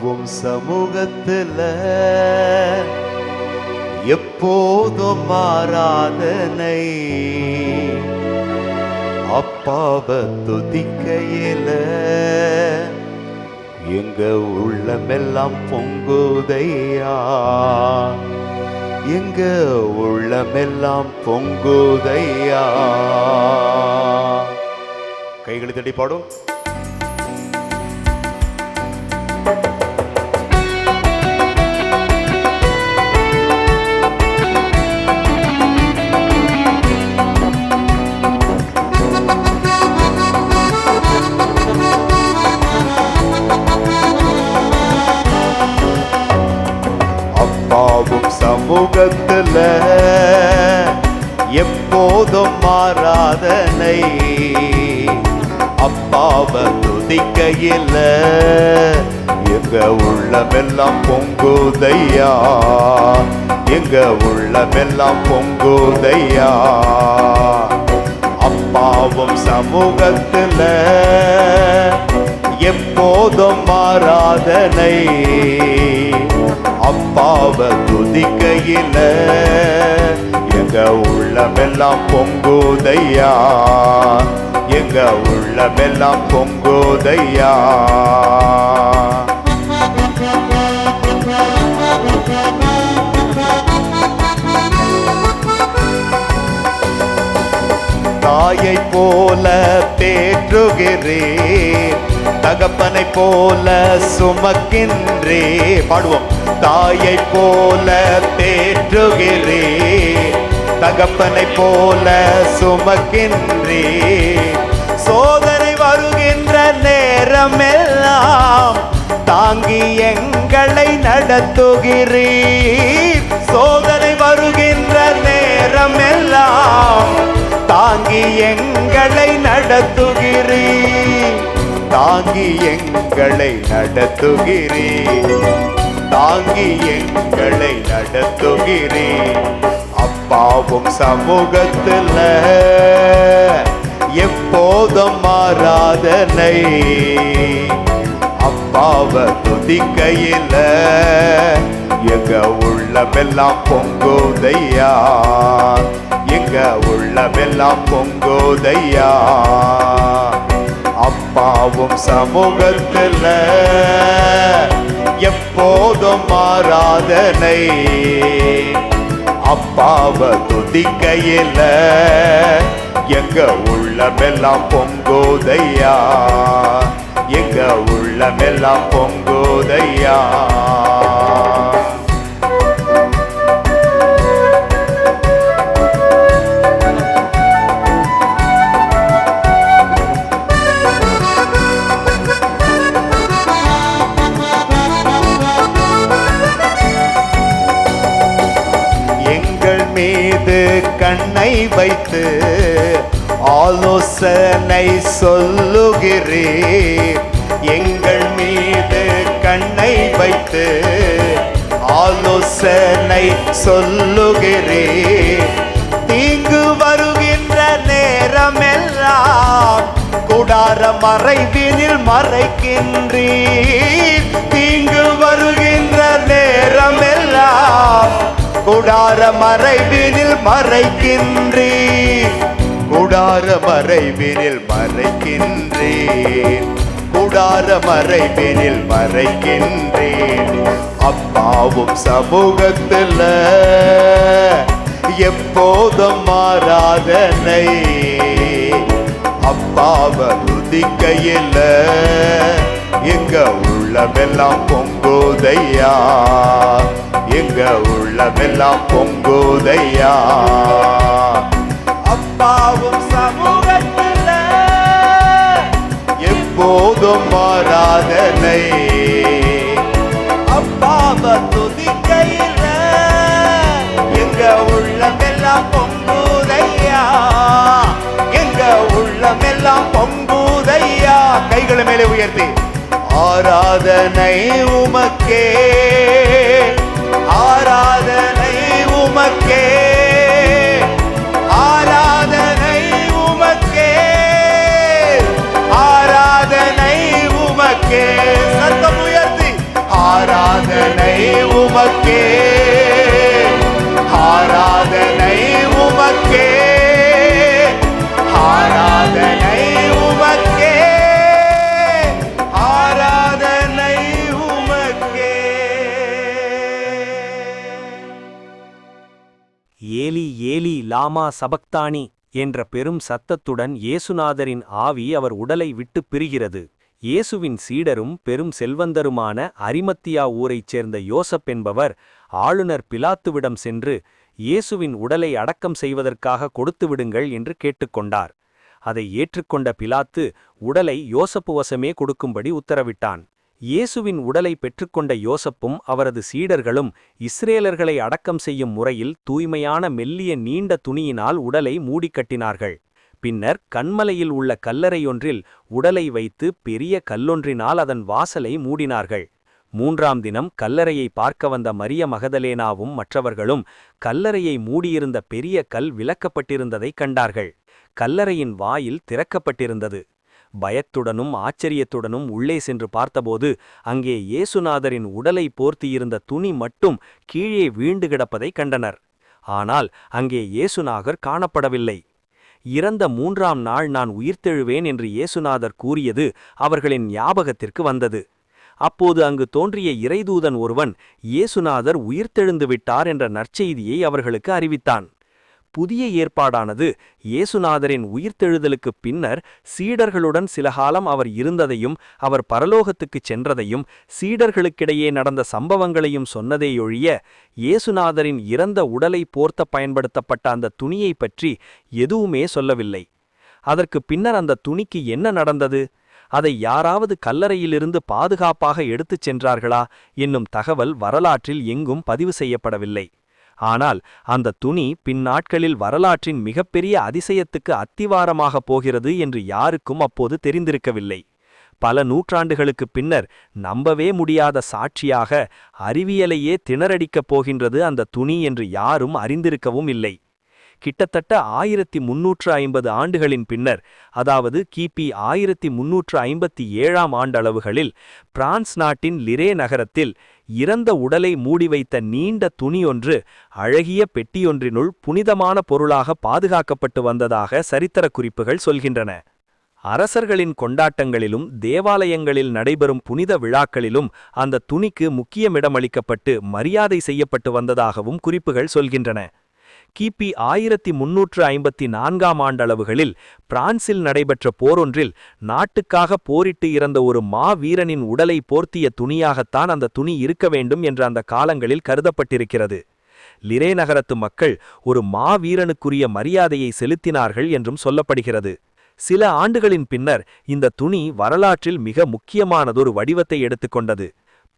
அப்பாவும் சமூகத்துல எப்போதும் ஆராதனை. அப்பாவை துதிக்கையில எங்க உள்ளமெல்லாம் பொங்குதையா, எங்க உள்ளமெல்லாம் பொங்குதையா. கைகளை தட்டி பாடும். அப்பாவும் சமூகத்துல எப்போதும் ஆராதனை. அப்பாவை துதிக்கையில எங்க உள்ளமெல்லாம் பொங்குதையா, எங்க உள்ளமெல்லாம் பொங்குதையா. அப்பாவும் சமூகத்துல எப்போதும் ஆராதனை. அப்பாவை துதிக்கையில எங்க உள்ளமெல்லாம் பொங்குதையா, எங்க உள்ளமெல்லாம் பொங்குதையா. தாயை போல தேற்றுகிறேன், தகப்பனை போல சுமக்கின்றே. பாடுவோம். தாயை போல தேற்றுகிறேன், தகப்பனை போல சுமக்கின்றே. சோதனை வருகின்ற நேரமெல்லாம் தாங்கி எங்களை நடத்துகிறீர். சோதனை வருகின்ற நேரமெல்லாம் தாங்கி எங்களை நடத்துகிறீர், தாங்கி எங்களை நடத்துகிறீர், தாங்கி எங்களை நடத்துகிறீர். அப்பாவும் சமூகத்துல எப்போதும் ஆராதனை. அப்பாவை துதிக்கையில எங்க உள்ளமெல்லாம் பொங்குதையா, எங்க உள்ளமெல்லாம் பொங்குதையா. அப்பாவும் சமூகத்துல எப்போதும் ஆராதனை. அப்பாவை துதிக்கையில எங்க உள்ளமெல்லாம் பொங்குதையா, எங்க உள்ளமெல்லாம் பொங்குதையா. மீது கண்ணை வைத்து ஆலோசனை சொல்லுகிறீர். எங்கள் மீது கண்ணை வைத்து ஆலோசனை சொல்லுகிறீர். தீங்கு வருகின்ற நேரமெல்லாம் கூடார மறைவினில் மறைக்கின்றீர். தீங்கு வருகின்ற நேரமெல்லாம் கூடார மறைவினில் மறைக்கின்றீர், கூடார மறைவினில் மறைக்கின்றீர், கூடார மறைவினில் மறைக்கின்றீர். அப்பாவும் சமூகத்துல எப்போதும் ஆராதனை. அப்பாவை துதிக்கையில எங்க உள்ளமெல்லாம் பொங்குதையா, எங்க உள்ளமெல்லாம் பொங்குதையா. அப்பாவும் சமூகத்துல எப்போதும் ஆராதனை. அப்பாவை துதிக்கையில எங்க உள்ளமெல்லாம் பொங்குதையா, எங்க உள்ளமெல்லாம் பொங்குதையா. கைகளை மேலே உயர்த்தி ஆராதனை உமக்கே, ஆராதனை உமக்கே, ஆராதனை உமக்கே, ஆராதனை உமக்கே. சத்தம் உயர்த்தி ஏலி ஏலி லாமா சபக்தானி என்ற பெரும் சத்தத்துடன் இயேசுநாதரின் ஆவி அவர் உடலை விட்டு பிரிகிறது. இயேசுவின் சீடரும் பெரும் செல்வந்தருமான அரிமத்தியா ஊரைச் சேர்ந்த யோசப் என்பவர் ஆளுநர் பிலாத்துவிடம் சென்று இயேசுவின் உடலை அடக்கம் செய்வதற்காக கொடுத்துவிடுங்கள் என்று கேட்டுக்கொண்டார். அதை ஏற்றுக்கொண்ட பிலாத்து உடலை யோசப்பு வசமே கொடுக்கும்படி உத்தரவிட்டான். இயேசுவின் உடலை பெற்றுக்கொண்ட யோசப்பும் அவரது சீடர்களும் இஸ்ரேலர்களை அடக்கம் செய்யும் முறையில் தூய்மையான மெல்லிய நீண்ட துணியினால் உடலை மூடிக்கட்டினார்கள். பின்னர் கன்மலையில் உள்ள கல்லறையொன்றில் உடலை வைத்து பெரிய கல்லொன்றினால் அதன் வாசலை மூடினார்கள். 3ஆம் தினம் கல்லறையை பார்க்க வந்த மரிய மகதலேனாவும் மற்றவர்களும் கல்லறையை மூடியிருந்த பெரிய கல் விலக்கப்பட்டிருந்ததைக் கண்டார்கள். கல்லறையின் வாயில் திறக்கப்பட்டிருந்தது. பயத்துடனும் ஆச்சரியத்துடனும் உள்ளே சென்று பார்த்தபோது அங்கே இயேசுநாதரின் உடலை போர்த்தியிருந்த துணி மட்டும் கீழே வீழ்ந்து கிடப்பதைக் கண்டனர். ஆனால் அங்கே இயேசுநாதர் காணப்படவில்லை. இறந்த 3ஆம் நாள் நான் உயிர்த்தெழுவேன் என்று இயேசுநாதர் கூறியது அவர்களின் ஞாபகத்திற்கு வந்தது. அப்போது அங்கு தோன்றிய இறைதூதன் ஒருவன் இயேசுநாதர் உயிர்த்தெழுந்து விட்டார் என்ற நற்செய்தியை அவர்களுக்கு அறிவித்தான். புதிய ஏற்பாடானது இயேசுநாதரின் உயிர்த்தெழுதலுக்குப் பின்னர் சீடர்களுடன் சிலகாலம் அவர் இருந்ததையும் அவர் பரலோகத்துக்குச் சென்றதையும் சீடர்களுக்கிடையே நடந்த சம்பவங்களையும் சொன்னதேயொழிய இயேசுநாதரின் இறந்த உடலை போர்த்த பயன்படுத்தப்பட்ட அந்த துணியை பற்றி எதுவுமே சொல்லவில்லை. அதற்கு பின்னர் அந்த துணிக்கு என்ன நடந்தது, அதை யாராவது கல்லறையிலிருந்து பாதுகாப்பாக எடுத்துச் சென்றார்களா என்னும் தகவல் வரலாற்றில் எங்கும் பதிவு செய்யப்படவில்லை. ஆனால் அந்த துணி பின்னாட்களில் வரலாற்றின் மிகப்பெரிய அதிசயத்துக்கு அத்திவாரமாகப் போகிறது என்று யாருக்கும் அப்போது தெரிந்திருக்கவில்லை. பல நூற்றாண்டுகளுக்குப் பின்னர் நம்பவே முடியாத சாட்சியாக அறிவியலையே திணறடிக்கப் போகின்றது அந்த துணி என்று யாரும் அறிந்திருக்கவும் இல்லை. கிட்டத்தட்ட 1350 ஆண்டுகளின் பின்னர், அதாவது கிபி 1357ஆம் ஆண்டளவுகளில் பிரான்ஸ் நாட்டின் லிரே நகரத்தில் இறந்த உடலை மூடி வைத்த நீண்ட துணியொன்று அழகிய பெட்டியொன்றினுள் புனிதமான பொருளாக பாதுகாக்கப்பட்டு வந்ததாக சரித்திர குறிப்புகள் சொல்கின்றன. அரசர்களின் கொண்டாட்டங்களிலும் தேவாலயங்களில் நடைபெறும் புனித விழாக்களிலும் அந்த துணிக்கு முக்கியமிடமளிக்கப்பட்டு மரியாதை செய்யப்பட்டு வந்ததாகவும் குறிப்புகள் சொல்கின்றன. கிபி 1354ஆம் ஆண்டளவுகளில் பிரான்சில் நடைபெற்ற போரொன்றில் நாட்டுக்காக போரிட்டு இறந்த ஒரு வீரனின் உடலை போர்த்திய துணியாகத்தான் அந்த துணி இருக்க வேண்டும் என்று அந்த காலங்களில் கருதப்பட்டிருக்கிறது. லிரே நகரத்து மக்கள் ஒரு வீரனுக்குரிய மரியாதையை செலுத்தினார்கள் என்றும் சொல்லப்படுகிறது. சில ஆண்டுகளின் பின்னர் இந்த துணி வரலாற்றில் மிக முக்கியமானதொரு வடிவத்தை எடுத்துக்கொண்டது.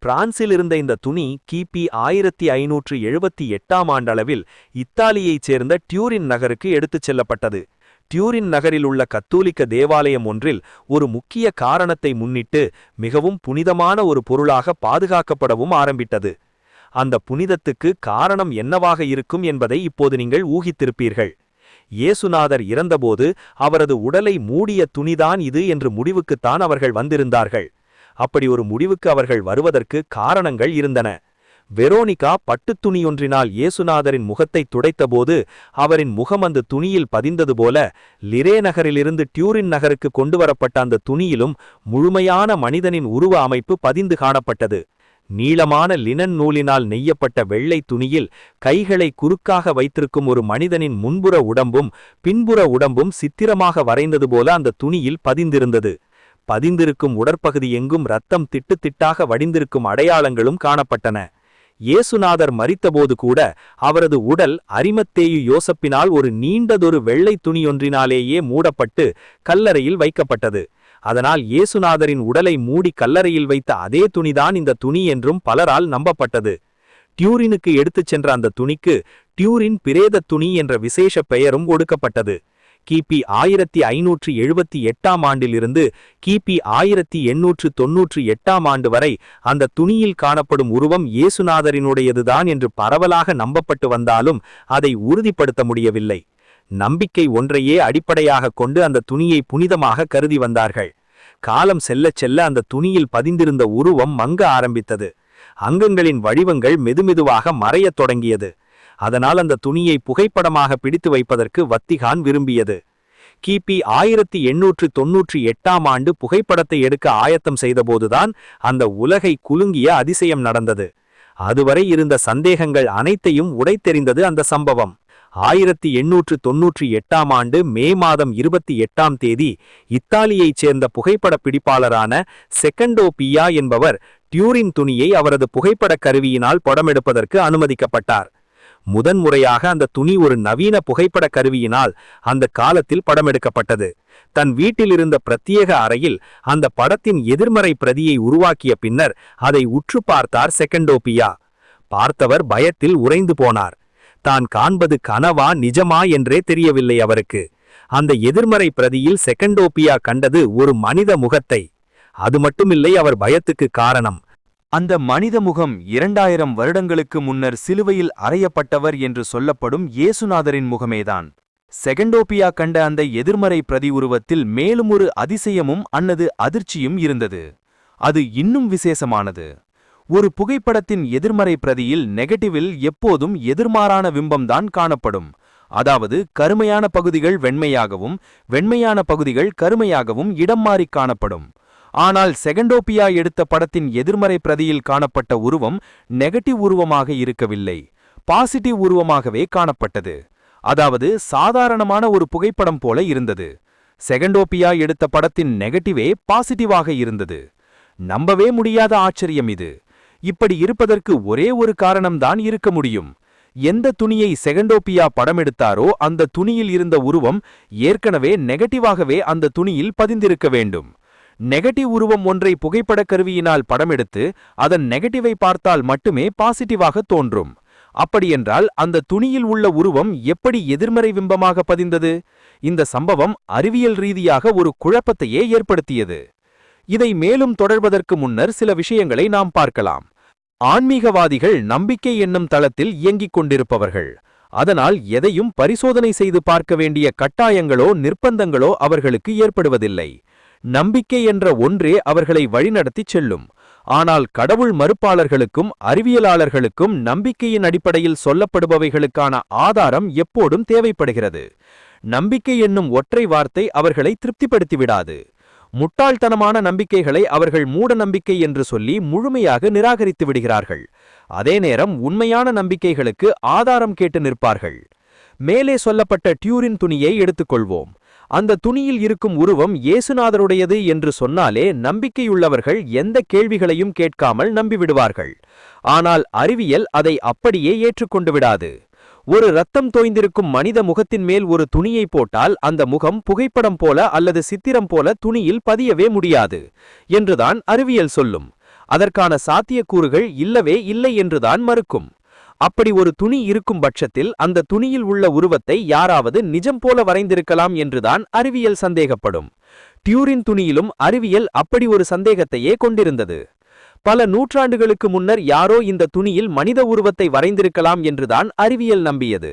பிரான்சில் இருந்த இந்த துணி கிபி 1578ஆம் ஆண்டளவில் இத்தாலியைச் சேர்ந்த டியூரின் நகருக்கு எடுத்துச் செல்லப்பட்டது. டியூரின் நகரில் உள்ள கத்தோலிக்க தேவாலயம் ஒன்றில் ஒரு முக்கிய காரணத்தை முன்னிட்டு மிகவும் புனிதமான ஒரு பொருளாக பாதுகாக்கப்படவும் ஆரம்பித்தது. அந்த புனிதத்துக்கு காரணம் என்னவாக இருக்கும் என்பதை இப்போது நீங்கள் ஊகித்திருப்பீர்கள். இயேசுநாதர் இறந்தபோது அவரது உடலை மூடிய துணிதான் இது என்று முடிவுக்குத்தான் அவர்கள் வந்திருந்தார்கள். அப்படி ஒரு முடிவுக்கு அவர்கள் வருவதற்கு காரணங்கள் இருந்தன. வெரோனிகா பட்டுத் துணியொன்றினால் இயேசுநாதரின் முகத்தை துடைத்தபோது அவரின் முகம் அந்த துணியில் பதிந்தது போல லிரே நகரிலிருந்து டியூரின் நகருக்கு கொண்டுவரப்பட்ட அந்த துணியிலும் முழுமையான மனிதனின் உருவ அமைப்பு பதிந்து காணப்பட்டது. நீளமான லினன் நூலினால் நெய்யப்பட்ட வெள்ளை துணியில் கைகளை குறுக்காக வைத்திருக்கும் ஒரு மனிதனின் முன்புற உடம்பும் பின்புற உடம்பும் சித்திரமாக வரைந்தது போல அந்த துணியில் பதிந்திருந்தது. பதிந்திருக்கும் உடற்பகுதி எங்கும் இரத்தம் திட்டு திட்டாக வடிந்திருக்கும் அடையாளங்களும் காணப்பட்டன. இயேசுநாதர் மரித்தபோது கூட அவரது உடல் அரிமத்தேயு யோசப்பினால் ஒரு நீண்டதொரு வெள்ளை துணியொன்றினாலேயே மூடப்பட்டு கல்லறையில் வைக்கப்பட்டது. அதனால் இயேசுநாதரின் உடலை மூடி கல்லறையில் வைத்த அதே துணிதான் இந்த துணி என்றும் பலரால் நம்பப்பட்டது. டியூரினுக்கு எடுத்துச் சென்ற அந்த துணிக்கு டியூரின் பிரேத துணி என்ற விசேஷ பெயரும் கொடுக்கப்பட்டது. கிபி 1578ஆம் ஆண்டிலிருந்து கிபி 1898ஆம் ஆண்டு வரை அந்த துணியில் காணப்படும் உருவம் இயேசுநாதரினுடையதுதான் என்று பரவலாக நம்பப்பட்டு வந்தாலும் அதை உறுதிப்படுத்த முடியவில்லை. நம்பிக்கை ஒன்றையே அடிப்படையாக கொண்டு அந்த துணியை புனிதமாக கருதி வந்தார்கள். காலம் செல்லச் செல்ல அந்த துணியில் பதிந்திருந்த உருவம் மங்க ஆரம்பித்தது. அங்கங்களின் வடிவங்கள் மெதுமெதுவாக மறையத் தொடங்கியது. அதனால் அந்த துணியை புகைப்படமாக பிடித்து வைப்பதற்கு வத்திகான் விரும்பியது. கிபி 1898ஆம் ஆண்டு புகைப்படத்தை எடுக்க ஆயத்தம் செய்தபோதுதான் அந்த உலகை குலுங்கிய அதிசயம் நடந்தது. அதுவரை இருந்த சந்தேகங்கள் அனைத்தையும் உடைத்தெறிந்தது அந்த சம்பவம். 1898ஆம் ஆண்டு மே மாதம் 28ஆம் தேதி இத்தாலியைச் சேர்ந்த புகைப்படப் பிடிப்பாளரான செகண்டோ பியா என்பவர் டியூரின் துணியை அவரது புகைப்படக் கருவியினால் படமெடுப்பதற்கு அனுமதிக்கப்பட்டார். முதன்முறையாக அந்த துணி ஒரு நவீன புகைப்படக் கருவியினால் அந்த காலத்தில் படமெடுக்கப்பட்டது. தன் வீட்டில் இருந்த பிரத்யேக அறையில் அந்த படத்தின் எதிர்மறை பிரதியை உருவாக்கிய பின்னர் அதை உற்று பார்த்தார் செகண்டோ பியா. பார்த்தவர் பயத்தில் உறைந்து போனார். தான் காண்பது கனவா நிஜமா என்றே தெரியவில்லை அவருக்கு. அந்த எதிர்மறை பிரதியில் செகண்டோ பியா கண்டது ஒரு மனித முகத்தை. அது மட்டுமில்லை அவர் பயத்துக்கு காரணம். அந்த மனித முகம் 2000 வருடங்களுக்கு முன்னர் சிலுவையில் அறையப்பட்டவர் என்று சொல்லப்படும் இயேசுநாதரின் முகமேதான். செகண்டோபியா கண்ட அந்த எதிர்மறை பிரதி உருவத்தில் மேலும் ஒரு அதிசயமும் அல்லது அதிர்ச்சியும் இருந்தது. அது இன்னும் விசேஷமானது. ஒரு புகைப்படத்தின் எதிர்மறை பிரதியில் நெகட்டிவில் எப்போதும் எதிர்மாறான பிம்பம்தான் காணப்படும். அதாவது கருமையான பகுதிகள் வெண்மையாகவும் வெண்மையான பகுதிகள் கருமையாகவும் இடம் மாறி காணப்படும். ஆனால் செகண்டோபியா எடுத்த படத்தின் எதிர்மறை பிரதியில் காணப்பட்ட உருவம் நெகட்டிவ் உருவமாக இருக்கவில்லை, பாசிட்டிவ் உருவமாகவே காணப்பட்டது. அதாவது சாதாரணமான ஒரு புகைப்படம் போல இருந்தது. செகண்டோபியா எடுத்த படத்தின் நெகட்டிவே பாசிட்டிவாக இருந்தது. நம்பவே முடியாத ஆச்சரியம் இது. இப்படி இருப்பதற்கு ஒரே ஒரு காரணம்தான் இருக்க முடியும். எந்த துணியை செகண்டோபியா படமெடுத்தாரோ அந்த துணியில் இருந்த உருவம் ஏற்கனவே நெகட்டிவாகவே அந்த துணியில் பதிந்திருக்க வேண்டும். நெகட்டிவ் உருவம் ஒன்றை புகைப்படக் கருவியினால் படமெடுத்து அதன் நெகட்டிவை பார்த்தால் மட்டுமே பாசிட்டிவாக தோன்றும். அப்படியென்றால் அந்த துணியில் உள்ள உருவம் எப்படி எதிர்மறை பிம்பமாக பதிந்தது? இந்த சம்பவம் அறிவியல் ரீதியாக ஒரு குழப்பத்தையே ஏற்படுத்தியது. இதை மேலும் தொடர்வதற்கு முன்னர் சில விஷயங்களை நாம் பார்க்கலாம். ஆன்மீகவாதிகள் நம்பிக்கை என்னும் தளத்தில் இயங்கிக் கொண்டிருப்பவர்கள். அதனால் எதையும் பரிசோதனை செய்து பார்க்க வேண்டிய கட்டாயங்களோ நிர்பந்தங்களோ அவர்களுக்கு ஏற்படுவதில்லை. நம்பிக்கை என்ற ஒன்றே அவர்களை வழிநடத்திச் செல்லும். ஆனால் கடவுள் மறுப்பாளர்களுக்கும் அறிவியலாளர்களுக்கும் நம்பிக்கையின் அடிப்படையில் சொல்லப்படுபவைகளுக்கான ஆதாரம் எப்போதும் தேவைப்படுகிறது. நம்பிக்கை என்னும் ஒற்றை வார்த்தை அவர்களை திருப்திப்படுத்திவிடாது. முட்டாள்தனமான நம்பிக்கைகளை அவர்கள் மூட நம்பிக்கை என்று சொல்லி முழுமையாக நிராகரித்து விடுகிறார்கள். அதே நேரம் உண்மையான நம்பிக்கைகளுக்கு ஆதாரம் கேட்டு நிற்பார்கள். மேலே சொல்லப்பட்ட டியூரின் துணியை எடுத்துக்கொள்வோம். அந்த துணியில் இருக்கும் உருவம் இயேசுநாதருடையது என்று சொன்னாலே நம்பிக்கையுள்ளவர்கள் எந்த கேள்விகளையும் கேட்காமல் நம்பிவிடுவார்கள். ஆனால் அறிவியல் அதை அப்படியே ஏற்றுக்கொண்டு விடாது. ஒரு ரத்தம் தோய்ந்திருக்கும் மனித முகத்தின் மேல் ஒரு துணியை போட்டால் அந்த முகம் புகைப்படம் போல அல்லது சித்திரம் போல துணியில் பதியவே முடியாது என்றுதான் அறிவியல் சொல்லும். அதற்கான சாத்தியக்கூறுகள் இல்லவே இல்லை என்றுதான் மறுக்கும். அப்படி ஒரு துணி இருக்கும் பட்சத்தில் அந்த துணியில் உள்ள உருவத்தை யாராவது நிஜம் போல வரைந்திருக்கலாம் என்றுதான் அறிவியல் சந்தேகப்படும். டியூரின் துணியிலும் அறிவியல் அப்படி ஒரு சந்தேகத்தையே கொண்டிருந்தது. பல நூற்றாண்டுகளுக்கு முன்னர் யாரோ இந்த துணியில் மனித உருவத்தை வரைந்திருக்கலாம் என்றுதான் அறிவியல் நம்பியது.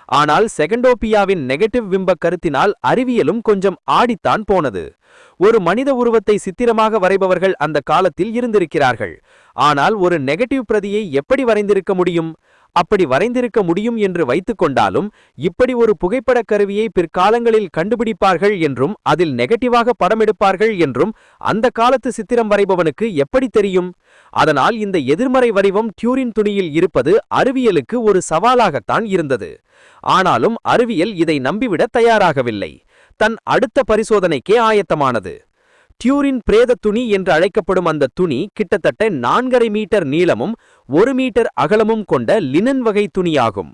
ஆனால் செகண்டோபியாவின் நெகட்டிவ் பிம்ப கருத்தினால் அறிவியலும் கொஞ்சம் ஆடித்தான் போனது. ஒரு மனித உருவத்தை சித்திரமாக வரைபவர்கள் அந்த காலத்தில் இருந்திருக்கிறார்கள். ஆனால் ஒரு நெகட்டிவ் பிரதியை எப்படி வரைந்திருக்க முடியும்? அப்படி வரைந்திருக்க முடியும் என்று வைத்துக்கொண்டாலும் இப்படி ஒரு புகைப்படக் கருவியை பிற்காலங்களில் கண்டுபிடிப்பார்கள் என்றும் அதில் நெகட்டிவாக படமெடுப்பார்கள் என்றும் அந்த காலத்து சித்திரம் வரைபவனுக்கு எப்படி தெரியும்? அதனால் இந்த எதிர்மறை வடிவம் டியூரின் துணியில் இருப்பது அறிவியலுக்கு ஒரு சவாலாகத்தான் இருந்தது. ஆனாலும் அறிவியல் இதை நம்பிவிட தயாராகவில்லை. தன் அடுத்த பரிசோதனைக்கே ஆயத்தமானது. டியூரின் பிரேத துணி என்று அழைக்கப்படும் அந்த துணி கிட்டத்தட்ட 4.5 மீட்டர் நீளமும் 1 மீட்டர் அகலமும் கொண்ட லினன் வகை துணியாகும்.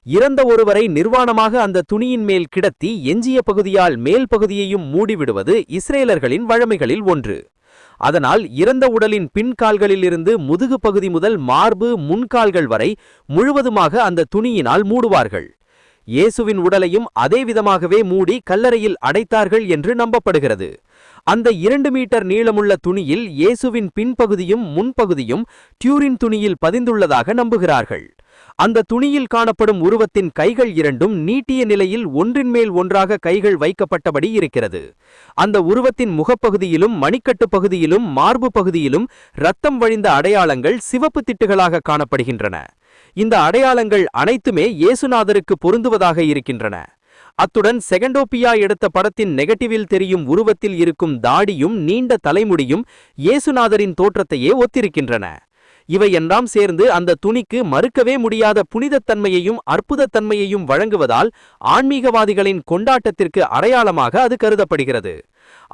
இறந்த ஒருவரை நிர்வாணமாக அந்த துணியின் மேல் கிடத்தி எஞ்சிய பகுதியால் மேல் பகுதியையும் மூடிவிடுவது இஸ்ரேலர்களின் வழமைகளில் ஒன்று. அதனால் இறந்த உடலின் பின்கால்களிலிருந்து முதுகு பகுதி முதல் மார்பு முன்கால்கள் வரை முழுவதுமாக அந்த துணியினால் மூடுவார்கள். இயேசுவின் உடலையும் அதே விதமாகவே மூடி கல்லறையில் அடைத்தார்கள் என்று நம்பப்படுகிறது. அந்த 2 மீட்டர் நீளமுள்ள துணியில் இயேசுவின் பின்பகுதியும் முன்பகுதியும் டியூரின் துணியில் பதிந்துள்ளதாக நம்புகிறார்கள். அந்த துணியில் காணப்படும் உருவத்தின் கைகள் இரண்டும் நீட்டிய நிலையில் ஒன்றின் மேல் ஒன்றாக கைகள் வைக்கப்பட்டபடி இருக்கிறது. அந்த உருவத்தின் முகப்பகுதியிலும் மணிக்கட்டு பகுதியிலும் மார்பு பகுதியிலும் இரத்தம் வழிந்த அடையாளங்கள் சிவப்பு திட்டுகளாக காணப்படுகின்றன. இந்த அடையாளங்கள் அனைத்துமே இயேசுநாதருக்கு பொருந்துவதாக இருக்கின்றன. அத்துடன் செகண்டோபியா எடுத்த படத்தின் நெகட்டிவில் தெரியும் உருவத்தில் இருக்கும் தாடியும் நீண்ட தலைமுடியும் இயேசுநாதரின் தோற்றத்தையே ஒத்திருக்கின்றன. இவையெல்லாம் சேர்ந்து அந்த துணிக்கு மறுக்கவே முடியாத புனிதத்தன்மையையும் அற்புதத்தன்மையையும் வழங்குவதால் ஆன்மீகவாதிகளின் கொண்டாட்டத்திற்கு அடையாளமாக அது கருதப்படுகிறது.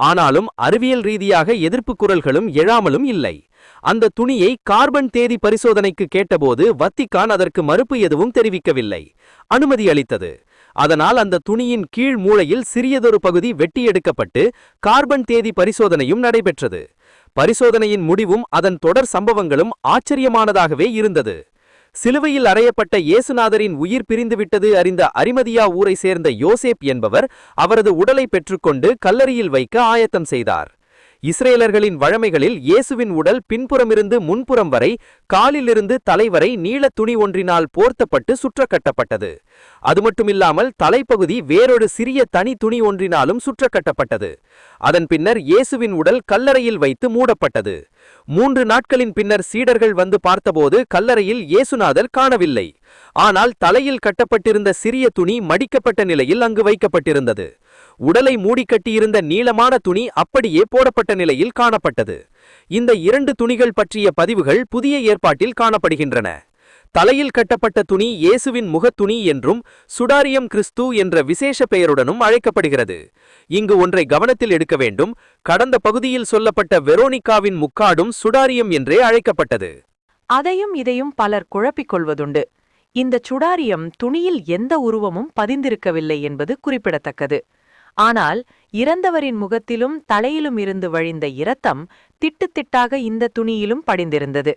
ஆனாலும் அறிவியல் ரீதியாக எதிர்ப்பு குரல்களும் எழாமலும் இல்லை. அந்த துணியை கார்பன் தேதி பரிசோதனைக்கு கேட்டபோது வத்திக்கான் அதற்கு மறுப்பு எதுவும் தெரிவிக்கவில்லை, அனுமதி அளித்தது. அதனால் அந்த துணியின் கீழ் மூலையில் சிறியதொரு பகுதி வெட்டி எடுக்கப்பட்டு கார்பன் தேதி பரிசோதனையும் நடைபெற்றது. பரிசோதனையின் முடிவும் அதன் தொடர் சம்பவங்களும் ஆச்சரியமானதாகவே இருந்தது. சிலுவையில் அறையப்பட்ட இயேசுநாதரின் உயிர் பிரிந்துவிட்டது அறிந்த அரிமதியா ஊரை சேர்ந்த யோசேப் என்பவர் அவரது உடலை பெற்றுக்கொண்டு கல்லறையில் வைக்க ஆயத்தம் செய்தார். இஸ்ரேலர்களின் வழமைகளில் இயேசுவின் உடல் பின்புறமிருந்து முன்புறம் வரை, காலிலிருந்து தலைவரை நீள துணி ஒன்றினால் போர்த்தப்பட்டு சுற்ற கட்டப்பட்டது. அது மட்டுமில்லாமல் தலைப்பகுதி வேறொரு சிறிய தனி துணி ஒன்றினாலும் சுற்ற கட்டப்பட்டது. அதன் பின்னர் இயேசுவின் உடல் கல்லறையில் வைத்து மூடப்பட்டது. 3 நாட்களின் பின்னர் சீடர்கள் வந்து பார்த்தபோது கல்லறையில் இயேசுநாதர் காணவில்லை. ஆனால் தலையில் கட்டப்பட்டிருந்த சிறிய துணி மடிக்கப்பட்ட நிலையில் அங்கு வைக்கப்பட்டிருந்தது. உடலை மூடிக்கட்டியிருந்த நீளமான துணி அப்படியே போடப்பட்ட நிலையில் காணப்பட்டது. இந்த 2 துணிகள் பற்றிய பதிவுகள் புதிய ஏற்பாட்டில் காணப்படுகின்றன. தலையில் கட்டப்பட்ட துணி இயேசுவின் முகத்துணி என்றும் சுடாரியம் கிறிஸ்து என்ற விசேஷ பெயருடனும் அழைக்கப்படுகிறது. இங்கு ஒன்றை கவனத்தில் எடுக்க வேண்டும். கடந்த பகுதியில் சொல்லப்பட்ட வெரோனிகாவின் முக்காடும் சுடாரியம் என்றே அழைக்கப்பட்டது. அதையும் இதையும் பலர் குழப்பிக் கொள்வதுண்டு. இந்த சுடாரியம் துணியில் எந்த உருவமும் பதிந்திருக்கவில்லை என்பது குறிப்பிடத்தக்கது. ஆனால் இறந்தவரின் முகத்திலும் தலையிலும் இருந்து வழிந்த இரத்தம் திட்டுத்திட்டாக இந்த துணியிலும் படிந்திருந்தது.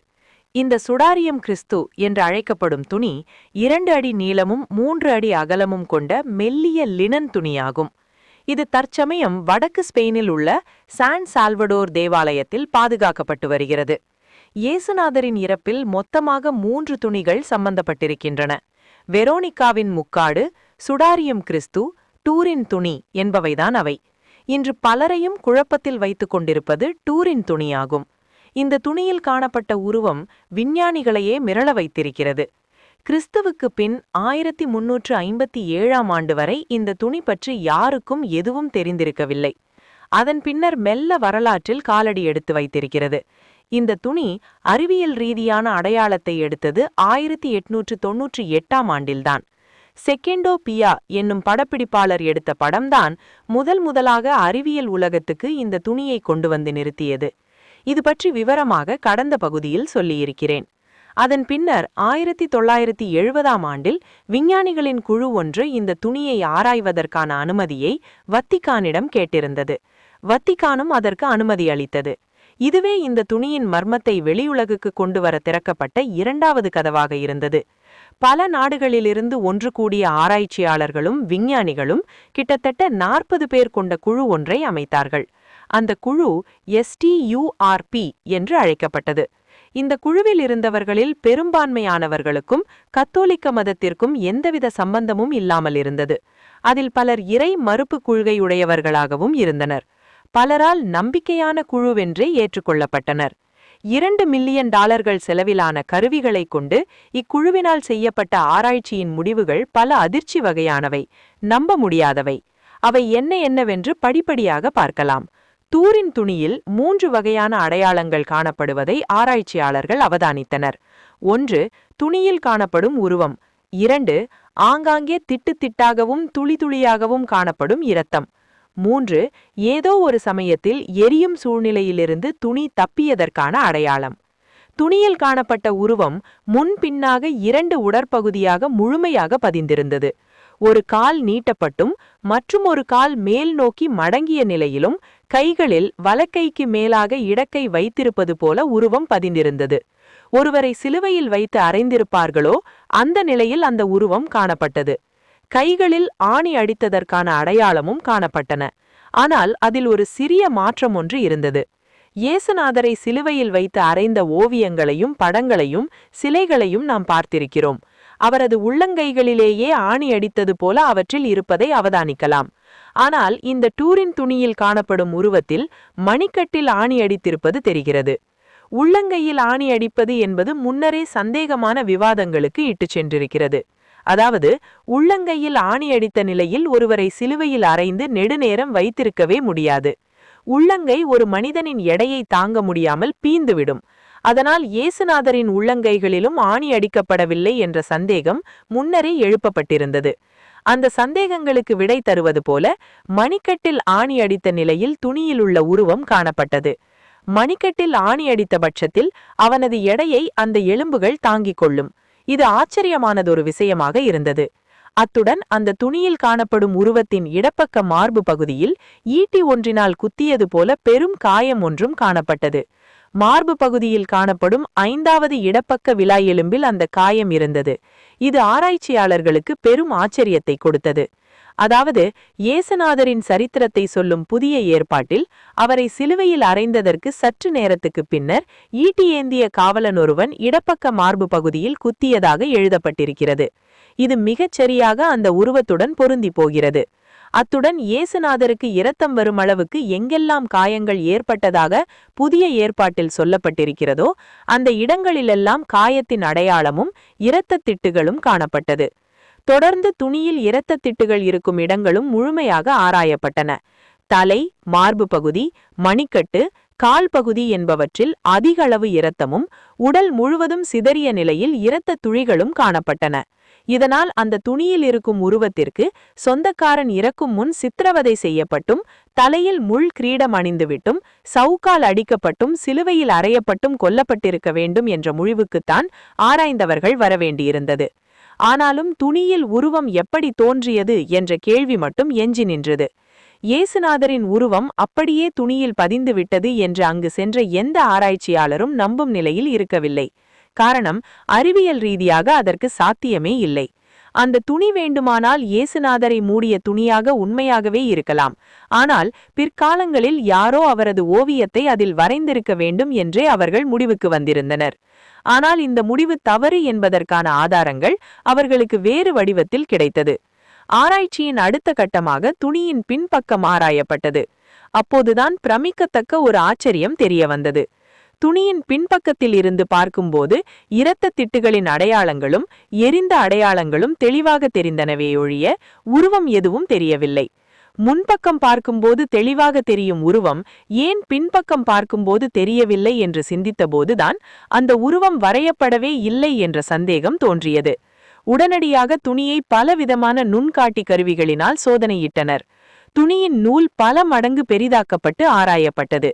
இந்த சுடாரியம் கிறிஸ்து என்று அழைக்கப்படும் துணி 2 அடி நீளமும் 3 அடி அகலமும் கொண்ட மெல்லிய லினன் துணியாகும். இது தற்சமயம் வடக்கு ஸ்பெயினில் உள்ள சான் சால்வடோர் தேவாலயத்தில் பாதுகாக்கப்பட்டு வருகிறது. இயேசுநாதரின் இறப்பில் மொத்தமாக 3 துணிகள் சம்பந்தப்பட்டிருக்கின்றன. வெரோனிகாவின் முக்காடு, சுடாரியம் கிறிஸ்து, டூரின் துணி என்பவைதான் அவை. இன்று பலரையும் குழப்பத்தில் வைத்துக் கொண்டிருப்பது டூரின் துணியாகும். இந்த துணியில் காணப்பட்ட உருவம் விஞ்ஞானிகளையே மிரள வைத்திருக்கிறது. கிறிஸ்துவுக்கு பின் 1357ஆம் ஆண்டு வரை இந்த துணி பற்றி யாருக்கும் எதுவும் தெரிந்திருக்கவில்லை. அதன் பின்னர் மெல்ல வரலாற்றில் காலடி எடுத்து வைத்திருக்கிறது. இந்த துணி அறிவியல் ரீதியான அடையாளத்தை எடுத்தது 1898ஆம் ஆண்டில்தான். செகண்டோ பியா என்னும் படப்பிடிப்பாளர் எடுத்த படம்தான் முதலாக அறிவியல் உலகத்துக்கு இந்த துணியை கொண்டு வந்து நிறுத்தியது. இது பற்றி விவரமாக கடந்த பகுதியில் சொல்லியிருக்கிறேன். அதன் பின்னர் 1970ஆம் ஆண்டில் விஞ்ஞானிகளின் குழு ஒன்று இந்த துணியை ஆராய்வதற்கான அனுமதியை வத்திக்கானிடம் கேட்டிருந்தது. வத்திக்கானும் அதற்கு அனுமதி அளித்தது. இதுவே இந்த துணியின் மர்மத்தை வெளியுலகுக்கு கொண்டு வர திறக்கப்பட்ட 2வது கதவாக இருந்தது. பல நாடுகளிலிருந்து ஒன்று கூடிய ஆராய்ச்சியாளர்களும் விஞ்ஞானிகளும் கிட்டத்தட்ட 40 பேர் கொண்ட குழு ஒன்றை அமைத்தார்கள். அந்த குழு STURP என்று அழைக்கப்பட்டது. இந்த குழுவில் இருந்தவர்களில் பெரும்பான்மையானவர்களுக்கும் கத்தோலிக்க மதத்திற்கும் எந்தவித சம்பந்தமும் இல்லாமல் இருந்தது. அதில் பலர் இறை மறுப்பு கொள்கையுடையவர்களாகவும் இருந்தனர். பலரால் நம்பிக்கையான குழுவென்றே ஏற்றுக்கொள்ளப்பட்டனர். $2 மில்லியன் செலவிலான கருவிகளை கொண்டு இக்குழுவினால் செய்யப்பட்ட ஆராய்ச்சியின் முடிவுகள் பல அதிர்ச்சி வகையானவை, நம்ப முடியாதவை. அவை என்னவென்று படிப்படியாக பார்க்கலாம். டூரின் துணியில் 3 வகையான அடையாளங்கள் காணப்படுவதை ஆராய்ச்சியாளர்கள் அவதானித்தனர். 1. துணியில் காணப்படும் உருவம். 2. ஆங்காங்கே திட்டாகவும் துளியாகவும் காணப்படும் இரத்தம். 3. ஏதோ ஒரு சமயத்தில் எரியும் சூழ்நிலையிலிருந்து துணி தப்பியதற்கான அடையாளம். துணியில் காணப்பட்ட உருவம் முன்பின்னாக 2 உடற்பகுதியாக முழுமையாக பதிந்திருந்தது. ஒரு கால் நீட்டப்பட்டும் மற்றும் ஒரு கால் மேல் நோக்கி மடங்கிய நிலையிலும் கைகளில் வலக்கைக்கு மேலாக இடக்கை வைத்திருப்பது போல உருவம் பதிந்திருந்தது. ஒருவரை சிலுவையில் வைத்து அறைந்திருப்பார்களோ அந்த நிலையில் அந்த உருவம் காணப்பட்டது. கைகளில் ஆணி அடித்ததற்கான அடையாளமும் காணப்பட்டன. ஆனால் அதில் ஒரு சிறிய மாற்றம் ஒன்று இருந்தது. இயேசுநாதரை சிலுவையில் வைத்து அறைந்த ஓவியங்களையும் படங்களையும் சிலைகளையும் நாம் பார்த்திருக்கிறோம். அவரது உள்ளங்கைகளிலேயே ஆணி அடித்தது போல அவற்றில் இருப்பதை அவதானிக்கலாம். ஆனால் இந்த டூரின் துணியில் காணப்படும் உருவத்தில் மணிக்கட்டில் ஆணி அடித்திருப்பது தெரிகிறது. உள்ளங்கையில் ஆணி அடிப்பது என்பது முன்னரே சந்தேகமான விவாதங்களுக்கு இட்டுச் சென்றிருக்கிறது. அதாவது உள்ளங்கையில் ஆணி அடித்த நிலையில் ஒருவரை சிலுவையில் அறைந்து நெடுநேரம் வைத்திருக்கவே முடியாது. உள்ளங்கை ஒரு மனிதனின் எடையை தாங்க முடியாமல் பீந்துவிடும். அதனால் இயேசுநாதரின் உள்ளங்கைகளிலும் ஆணி அடிக்கப்படவில்லை என்ற சந்தேகம் முன்னரே எழுப்பப்பட்டிருந்தது. அந்த சந்தேகங்களுக்கு விடை தருவது போல மணிக்கட்டில் ஆணி அடித்த நிலையில் துணியிலுள்ள உருவம் காணப்பட்டது. மணிக்கட்டில் ஆணி அடித்த பட்சத்தில் அவனது எடையை அந்த எலும்புகள் தாங்கிக் கொள்ளும். இது ஆச்சரியமானதொரு விஷயமாக இருந்தது. அத்துடன் அந்த துணியில் காணப்படும் உருவத்தின் இடப்பக்க மார்பு பகுதியில் ஈட்டி ஒன்றினால் குத்தியது போல பெரும் காயம் ஒன்றும் காணப்பட்டது. மார்பு பகுதியில் காணப்படும் 5வது இடப்பக்க விலா எலும்பில் அந்த காயம் இருந்தது. இது ஆராய்ச்சியாளர்களுக்கு பெரும் ஆச்சரியத்தை கொடுத்தது. அதாவது இயேசுநாதரின் சரித்திரத்தை சொல்லும் புதிய ஏற்பாட்டில் அவரை சிலுவையில் அறைந்ததற்கு சற்று நேரத்துக்கு பின்னர் ஈட்டி ஏந்திய காவலன் ஒருவன் இடப்பக்க மார்பு பகுதியில் குத்தியதாக எழுதப்பட்டிருக்கிறது. இது மிகச்சரியாக அந்த உருவத்துடன் பொருந்தி போகிறது. அத்துடன் இயேசுநாதருக்கு இரத்தம் வரும் அளவுக்கு எங்கெல்லாம் காயங்கள் ஏற்பட்டதாக புதிய ஏற்பாட்டில் சொல்லப்பட்டிருக்கிறதோ அந்த இடங்களிலெல்லாம் காயத்தின் அடையாளமும் இரத்தத் திட்டுகளும் காணப்பட்டது. தொடர்ந்து துணியில் இரத்தத் திட்டுகள் இருக்கும் இடங்களும் முழுமையாக ஆராயப்பட்டன. தலை, மார்பு பகுதி, மணிக்கட்டு, கால் பகுதி என்பவற்றில் அதிக அளவு இரத்தமும் உடல் முழுவதும் சிதறிய நிலையில் இரத்தத் துளிகளும் காணப்பட்டன. இதனால் அந்த துணியில் இருக்கும் உருவத்திற்கு சொந்தக்காரன் இறக்கும் முன் சித்திரவதை செய்யப்பட்டும் தலையில் முள் கிரீடம் அணிந்துவிட்டும் சவுக்கால் அடிக்கப்பட்டும் சிலுவையில் அறையப்பட்டும் கொல்லப்பட்டிருக்க வேண்டும் என்ற முடிவுக்குத்தான் ஆராய்ந்தவர்கள் வரவேண்டியிருந்தது. ஆனாலும் துணியில் உருவம் எப்படி தோன்றியது என்ற கேள்வி மட்டும் எஞ்சி நின்றது. இயேசுநாதரின் உருவம் அப்படியே துணியில் பதிந்து விட்டது என்று அங்கு சென்ற எந்த ஆராய்ச்சியாளரும் நம்பும் நிலையில் இருக்கவில்லை. காரணம், அறிவியல் ரீதியாக அதற்கு சாத்தியமே இல்லை. அந்த துணி வேண்டுமானால் இயேசுநாதரை மூடிய துணியாக உண்மையாகவே இருக்கலாம். ஆனால் பிற்காலங்களில் யாரோ அவரது ஓவியத்தை அதில் வரைந்திருக்க வேண்டும் என்றே அவர்கள் முடிவுக்கு வந்திருந்தனர். ஆனால் இந்த முடிவு தவறு என்பதற்கான ஆதாரங்கள் அவர்களுக்கு வேறு வடிவத்தில் கிடைத்தது. ஆராய்ச்சியின் அடுத்த கட்டமாக துணியின் பின்பக்கம் ஆராயப்பட்டது. அப்போதுதான் பிரமிக்கத்தக்க ஒரு ஆச்சரியம் தெரிய வந்தது. துணியின் பின்பக்கத்தில் இருந்து பார்க்கும்போது இரத்தத் திட்டுகளின் அடையாளங்களும் எரிந்த அடையாளங்களும் தெளிவாக தெரிந்தனவேயொழிய உருவம் எதுவும் தெரியவில்லை. முன்பக்கம் பார்க்கும்போது தெளிவாக தெரியும் உருவம் ஏன் பின்பக்கம் பார்க்கும்போது தெரியவில்லை என்று சிந்தித்தபோதுதான் அந்த உருவம் வரையப்படவே இல்லை என்ற சந்தேகம் தோன்றியது. உடனடியாக துணியை பலவிதமான நுண்காட்டி கருவிகளினால் சோதனையிட்டனர். துணியின் நூல் பல மடங்கு பெரிதாக்கப்பட்டு ஆராயப்பட்டது.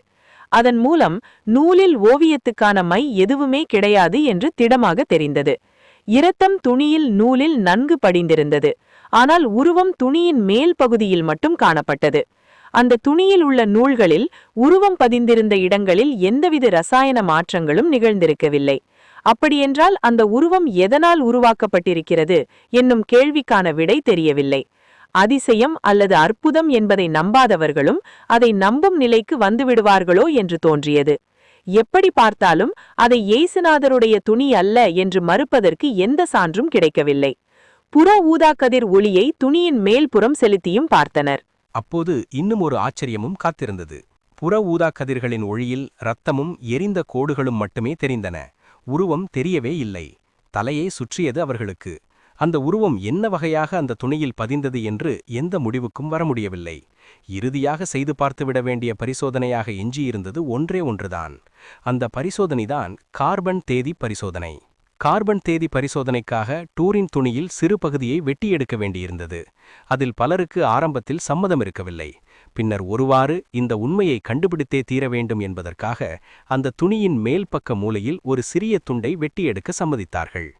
அதன் மூலம் நூலில் ஓவியத்துக்கான மை எதுவுமே கிடையாது என்று திடமாக தெரிந்தது. இரத்தம் துணியில் நூலில் நன்கு படிந்திருந்தது. ஆனால் உருவம் துணியின் மேல் பகுதியில் மட்டும் காணப்பட்டது. அந்த துணியில் உள்ள நூல்களில் உருவம் பதிந்திருந்த இடங்களில் எந்தவித ரசாயன மாற்றங்களும் நிகழ்ந்திருக்கவில்லை. அப்படியென்றால் அந்த உருவம் எதனால் உருவாக்கப்பட்டிருக்கிறது என்னும் கேள்விக்கான விடை தெரியவில்லை. அதிசயம் அல்லது அற்புதம் என்பதை நம்பாதவர்களும் அதை நம்பும் நிலைக்கு வந்துவிடுவார்களோ என்று தோன்றியது. எப்படி பார்த்தாலும் அதை இயேசுநாதருடைய துணி அல்ல என்று மறுப்பதற்கு எந்த சான்றும் கிடைக்கவில்லை. புற ஊதாக்கதிர் ஒளியை துணியின் மேல்புறம் செலுத்தியும் பார்த்தனர். அப்போது இன்னும் ஒரு ஆச்சரியமும் காத்திருந்தது. புற ஊதாக்கதிர்களின் ஒளியில் இரத்தமும் எரிந்த கோடுகளும் மட்டுமே தெரிந்தன. உருவம் தெரியவே இல்லை. தலையை சுற்றியது அவர்களுக்கு. அந்த உருவம் என்ன வகையாக அந்த துணியில் பதிந்தது என்று எந்த முடிவுக்கும் வர முடியவில்லை. இறுதியாக செய்து பார்த்துவிட வேண்டிய பரிசோதனையாக எஞ்சியிருந்தது ஒன்றே ஒன்றுதான். அந்த பரிசோதனைதான் கார்பன் தேதி பரிசோதனை. கார்பன் தேதி பரிசோதனைக்காக டூரின் துணியில் சிறு பகுதியை வெட்டி எடுக்க வேண்டியிருந்தது. அதில் பலருக்கு ஆரம்பத்தில் சம்மதம் இருக்கவில்லை. பின்னர் ஒருவாறு இந்த உண்மையை கண்டுபிடித்தே தீர வேண்டும் என்பதற்காக அந்த துணியின் மேல் பக்க மூலையில் ஒரு சிறிய துண்டை வெட்டி எடுக்க சம்மதித்தார்கள்.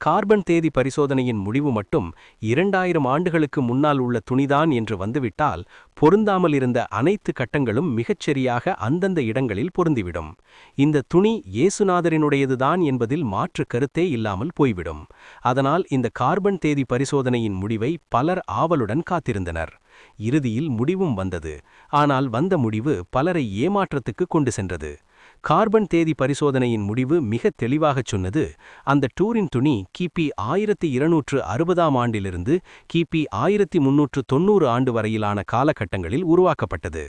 கார்பன் தேதி பரிசோதனையின் முடிவு மட்டும் 2000 ஆண்டுகளுக்கு முன்னால் உள்ள துணிதான் என்று வந்துவிட்டால் பொருந்தாமல் இருந்த அனைத்து கட்டங்களும் மிகச்சரியாக அந்தந்த இடங்களில் பொருந்திவிடும். இந்த துணி இயேசுநாதரினுடையதுதான் என்பதில் மாற்று கருத்தே இல்லாமல் போய்விடும். அதனால் இந்த கார்பன் தேதி பரிசோதனையின் முடிவை பலர் ஆவலுடன் காத்திருந்தனர். இறுதியில் முடிவும் வந்தது. ஆனால் வந்த முடிவு பலரை ஏமாற்றத்துக்கு கொண்டு சென்றது. கார்பன் தேதி பரிசோதனையின் முடிவு மிக தெளிவாகச் சொன்னது, அந்த டூரின் துணி கிபி 1260ஆம் ஆண்டிலிருந்து கிபி 1390 ஆண்டு வரையிலான காலகட்டங்களில் உருவாக்கப்பட்டது.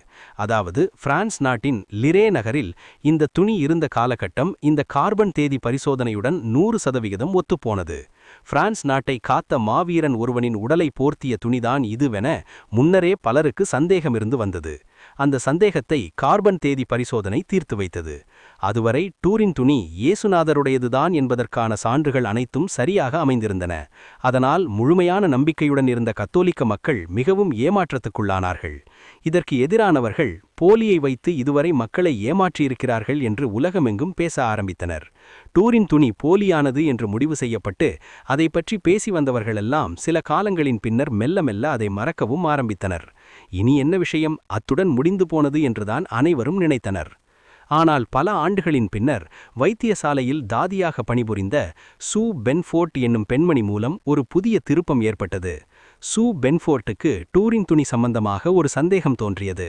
அதாவது பிரான்ஸ் நாட்டின் லிரே நகரில் இந்த துணி இருந்த காலகட்டம் இந்த கார்பன் தேதி பரிசோதனையுடன் 100% ஒத்துப்போனது. பிரான்ஸ் நாட்டை காத்த மாவீரன் ஒருவனின் உடலை போர்த்திய துணிதான் இதுவென முன்னரே பலருக்கு சந்தேகமிருந்து வந்தது. அந்த சந்தேகத்தை கார்பன் தேதி பரிசோதனை தீர்த்து வைத்தது. அதுவரை டூரின் துணி இயேசுநாதருடையதுதான் என்பதற்கான சான்றுகள் அனைத்தும் சரியாக அமைந்திருந்தன. அதனால் முழுமையான நம்பிக்கையுடன் இருந்த கத்தோலிக்க மக்கள் மிகவும் ஏமாற்றத்துக்குள்ளானார்கள். இதற்கு எதிரானவர்கள் போலியை வைத்து இதுவரை மக்களை ஏமாற்றியிருக்கிறார்கள் என்று உலகமெங்கும் பேச ஆரம்பித்தனர். டூரின் துணி போலியானது என்று முடிவு செய்யப்பட்டு அதை பற்றி பேசி வந்தவர்களெல்லாம் சில காலங்களின் பின்னர் மெல்ல மெல்ல அதை மறக்கவும் ஆரம்பித்தனர். இனி என்ன விஷயம், அத்துடன் முடிந்து போனது என்றுதான் அனைவரும் நினைத்தனர். ஆனால் பல ஆண்டுகளின் பின்னர் வைத்தியசாலையில் தாதியாக பணிபுரிந்த சூ பென்ஃபோர்ட் என்னும் பெண்மணி மூலம் ஒரு புதிய திருப்பம் ஏற்பட்டது. சூ பென்ஃபோர்ட்டுக்கு டூரின் துணி சம்பந்தமாக ஒரு சந்தேகம் தோன்றியது.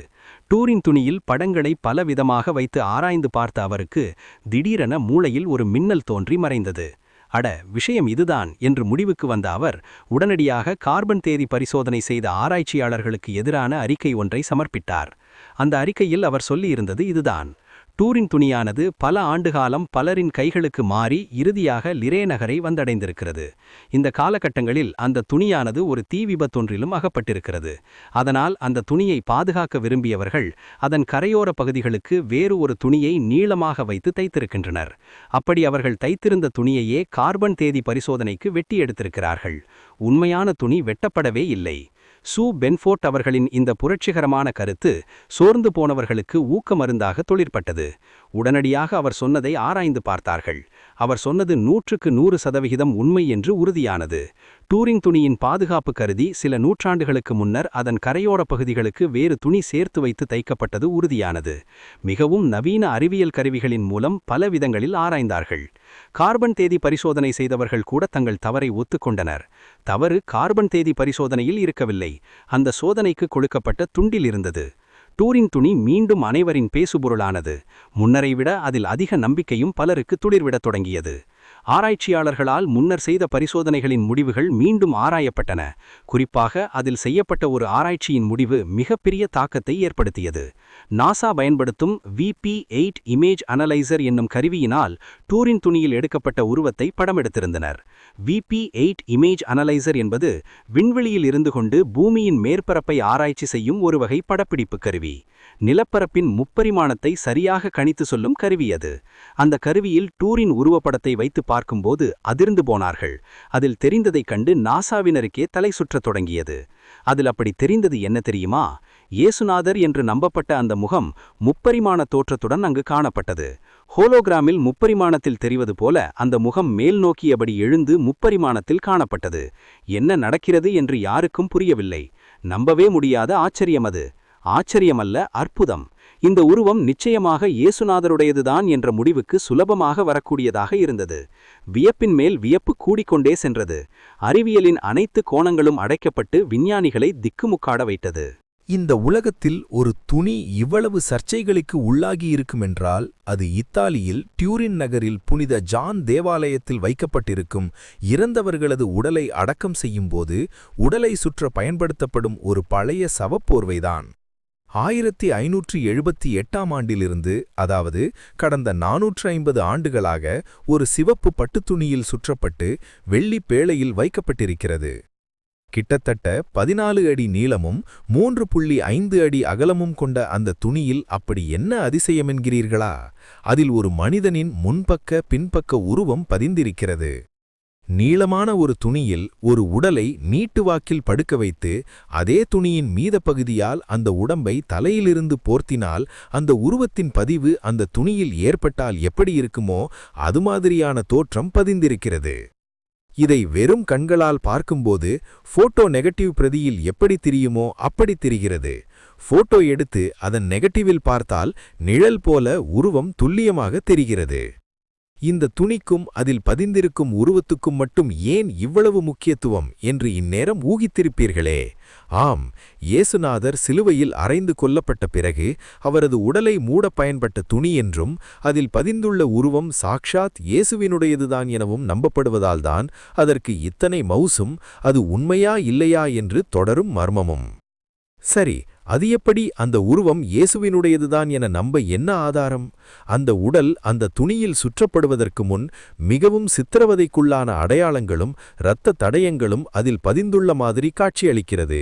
டூரின் துணியில் படங்களை பலவிதமாக வைத்து ஆராய்ந்து பார்த்த அவருக்கு திடீரென மூளையில் ஒரு மின்னல் தோன்றி மறைந்தது. அட, விஷயம் இதுதான் என்று முடிவுக்கு வந்த அவர் உடனடியாக கார்பன் தேதி பரிசோதனை செய்த ஆராய்ச்சியாளர்களுக்கு எதிரான அறிக்கை ஒன்றை சமர்ப்பித்தார். அந்த அறிக்கையில் அவர் சொல்லியிருந்தது இதுதான்: டூரின் துணியானது பல ஆண்டுகாலம் பலரின் கைகளுக்கு மாறி இறுதியாக லிரே நகரை வந்தடைந்திருக்கிறது. இந்த காலகட்டங்களில் அந்த துணியானது ஒரு தீ விபத்தொன்றிலும் அகப்பட்டிருக்கிறது. அதனால் அந்த துணியை பாதுகாக்க விரும்பியவர்கள் அதன் கரையோர பகுதிகளுக்கு வேறு ஒரு துணியை நீளமாக வைத்து தைத்திருக்கின்றனர். அப்படி அவர்கள் தைத்திருந்த துணியையே கார்பன் தேதி பரிசோதனைக்கு வெட்டி எடுத்திருக்கிறார்கள். உண்மையான துணி வெட்டப்படவே இல்லை. சூ பென்ஃபோர்ட் அவர்களின் இந்த புரட்சிகரமான கருத்து சோர்ந்து போனவர்களுக்கு ஊக்க மருந்தாக தொழிற்பட்டது. உடனடியாக அவர் சொன்னதை ஆராய்ந்து பார்த்தார்கள். அவர் சொன்னது 100% உண்மை என்று உறுதியானது. டூரின் துணியின் பாதுகாப்பு கருதி சில நூற்றாண்டுகளுக்கு முன்னர் அதன் கரையோர பகுதிகளுக்கு வேறு துணி சேர்த்து வைத்து தைக்கப்பட்டது உறுதியானது. மிகவும் நவீன அறிவியல் கருவிகளின் மூலம் பல விதங்களில் ஆராய்ந்தார்கள். கார்பன் தேதி பரிசோதனை செய்தவர்கள் கூட தங்கள் தவறை ஒத்துக்கொண்டனர். தவறு கார்பன் தேதி பரிசோதனையில் இருக்கவில்லை, அந்த சோதனைக்கு கொடுக்கப்பட்ட துண்டில் இருந்தது. டூரின் துணி மீண்டும் அனைவரின் பேசுபொருளானது. முன்னரை விட அதில் அதிக நம்பிக்கையும் பலருக்கு துளிர்விடத் தொடங்கியது. ஆராய்ச்சியாளர்களால் முன்னர் செய்த பரிசோதனைகளின் முடிவுகள் மீண்டும் ஆராயப்பட்டன. குறிப்பாக அதில் செய்யப்பட்ட ஒரு ஆராய்ச்சியின் முடிவு மிகப்பெரிய தாக்கத்தை ஏற்படுத்தியது. நாசா பயன்படுத்தும் VP8 இமேஜ் அனலைசர் என்னும் கருவியினால் டூரின் துணியில் எடுக்கப்பட்ட உருவத்தை படமெடுத்திருந்தனர். VP8 இமேஜ் அனலைசர் என்பது விண்வெளியில் இருந்து கொண்டு பூமியின் மேற்பரப்பை ஆராய்ச்சி செய்யும் ஒரு வகை படப்பிடிப்பு கருவி. நிலப்பரப்பின் முப்பரிமாணத்தை சரியாக கணித்து சொல்லும் கருவி அது. அந்த கருவியில் டூரின் உருவப்படத்தை வைத்து பார்க்கும்போது அதிர்ந்து போனார்கள். அதில் தெரிந்ததைக் கண்டு நாசாவினருக்கே தலை சுற்றத் தொடங்கியது. அதில் அப்படி தெரிந்தது என்ன தெரியுமா? இயேசுநாதர் என்று நம்பப்பட்ட அந்த முகம் முப்பரிமாண தோற்றத்துடன் அங்கு காணப்பட்டது. ஹோலோகிராமில் முப்பரிமாணத்தில் தெரிவது போல அந்த முகம் மேல் நோக்கியபடி எழுந்து முப்பரிமாணத்தில் காணப்பட்டது. என்ன நடக்கிறது என்று யாருக்கும் புரியவில்லை. நம்பவே முடியாத ஆச்சரியம் அது. ஆச்சரியமல்ல, அற்புதம். இந்த உருவம் நிச்சயமாக இயேசுநாதருடையதுதான் என்ற முடிவுக்கு சுலபமாக வரக்கூடியதாக இருந்தது. வியப்பின் மேல் வியப்பு கூடிக்கொண்டே சென்றது. அறிவியலின் அனைத்து கோணங்களும் அடைக்கப்பட்டு விஞ்ஞானிகளை திக்குமுக்காட வைத்தது. இந்த உலகத்தில் ஒரு துணி இவ்வளவு சர்ச்சைகளுக்கு உள்ளாகியிருக்குமென்றால் அது இத்தாலியில் டியூரின் நகரில் புனித ஜான் தேவாலயத்தில் வைக்கப்பட்டிருக்கும் இறந்தவர்களது உடலை அடக்கம் செய்யும்போது உடலை சுற்ற பயன்படுத்தப்படும் ஒரு பழைய சவப்போர்வைதான். 1578ஆம் ஆண்டிலிருந்து, அதாவது கடந்த 450 ஆண்டுகளாக ஒரு சிவப்பு பட்டுத்துணியில் சுற்றப்பட்டு வெள்ளி பேழையில் வைக்கப்பட்டிருக்கிறது. கிட்டத்தட்ட 14 அடி நீளமும் 3.5 அடி அகலமும் கொண்ட அந்த துணியில் அப்படி என்ன அதிசயமென்கிறீர்களா? அதில் ஒரு மனிதனின் முன்பக்க பின்பக்க உருவம் பதிந்திருக்கிறது. நீளமான ஒரு துணியில் ஒரு உடலை நீட்டுவாக்கில் படுக்க வைத்து அதே துணியின் மீத பகுதியால் அந்த உடம்பை தலையிலிருந்து போர்த்தினால் அந்த உருவத்தின் பதிவு அந்த துணியில் ஏற்பட்டால் எப்படி இருக்குமோ அது மாதிரியான தோற்றம் பதிந்திருக்கிறது. இதை வெறும் கண்களால் பார்க்கும்போது போட்டோ நெகட்டிவ் பிரதியில் எப்படி தெரியுமோ அப்படி தெரிகிறது. போட்டோ எடுத்து அதன் நெகட்டிவில் பார்த்தால் நிழல் போல உருவம் துல்லியமாக தெரிகிறது. இந்த துணிக்கும் அதில் பதிந்திருக்கும் உருவத்துக்கும் மட்டும் ஏன் இவ்வளவு முக்கியத்துவம் என்று இந்நேரம் ஊகித்திருப்பீர்களே. ஆம், இயேசுநாதர் சிலுவையில் அறைந்து கொல்லப்பட்ட பிறகு அவரது உடலை மூட பயன்பட்ட துணி என்றும் அதில் பதிந்துள்ள உருவம் சாக்ஷாத் இயேசுவினுடையதுதான் எனவும் நம்பப்படுவதால்தான் அதற்கு இத்தனை மவுசும், அது உண்மையா இல்லையா என்று தொடரும் மர்மமும். சரி, அது எப்படி அந்த உருவம் இயேசுவினுடையதுதான் என நம்ப என்ன ஆதாரம்? அந்த உடல் அந்த துணியில் சுற்றப்படுவதற்கு முன் மிகவும் சித்திரவதைக்குள்ளான அடையாளங்களும் இரத்த தடயங்களும் அதில் பதிந்துள்ள மாதிரி காட்சியளிக்கிறது.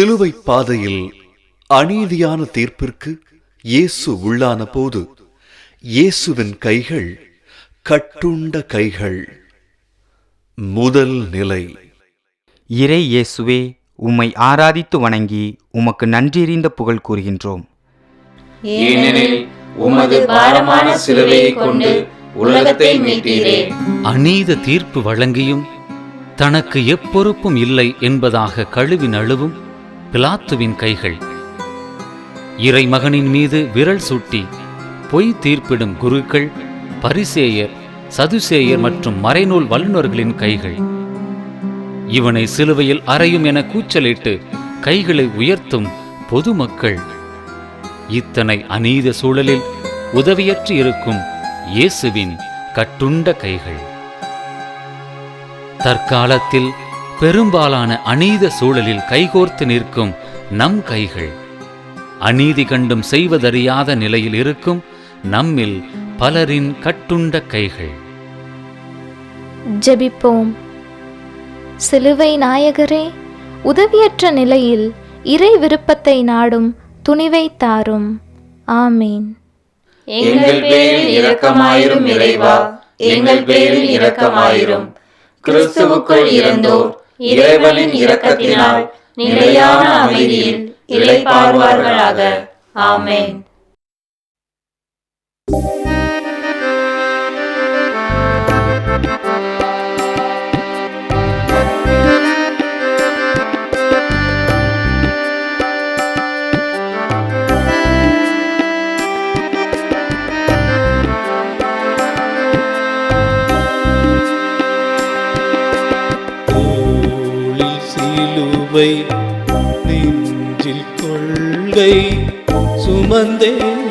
சிலுவை பாதையில் அநீதியான தீர்ப்பிற்கு இயேசு உள்ளான போது இயேசுவின் கைகள் கட்டுண்ட கைகள். முதல் நிலை. இறை இயேசுவே, உம்மை ஆராதித்து வணங்கி உமக்கு நன்றியறிந்த புகழ் கூறுகின்றோம். ஏனெனில் உமது பாரமான சிலுவையை கொண்டு உலகத்தை மீட்டீரே. அநீத தீர்ப்பு வழங்கியும் தனக்கு எப்பொறுப்பும் இல்லை என்பதாக கழுவி நழுவும் பிலாத்துவின் கைகள். இறைமகனின் மீது விரல் சூட்டி பொய் தீர்ப்பிடும் குருக்கள், பரிசேயர், சதுசேயர் மற்றும் மறைநூல் வல்லுநர்களின் கைகள். இவனை சிலுவையில் அறையும் என கூச்சலிட்டு கைகளை உயர்த்தும் பொதுமக்கள். இத்தனை அநீத சூழலில் உதவியற்று இருக்கும் இயேசுவின் கட்டுண்ட கைகள். தற்காலத்தில் பெரும்பாலான அநீத சூழலில் கைகோர்த்து நிற்கும் நம் கைகள். அநீதி கண்டும் செய்வதறியாத நிலையில் இருக்கும் நம்மில் பலரின் கட்டுண்ட கைகள். ஜெபிப்போம். சிலுவை நாயகரே, உதவியற்ற நிலையில் இறை விருப்பத்தை நாடும் துணிவை தாரும். ஆமீன். எங்கள் பேரில் இரக்கமாயிரும் இறைவா, எங்கள் பேரில் இரக்கமாயிரும். கிறிஸ்துவுக்குள் இறந்தோர் இறைவனின் இரக்கத்தினால் நிலையான அமைதியில் இளைப்பாறுவார்களாக. ஆமென். சிலுவை நெஞ்சில் கொள்கை சுமந்தே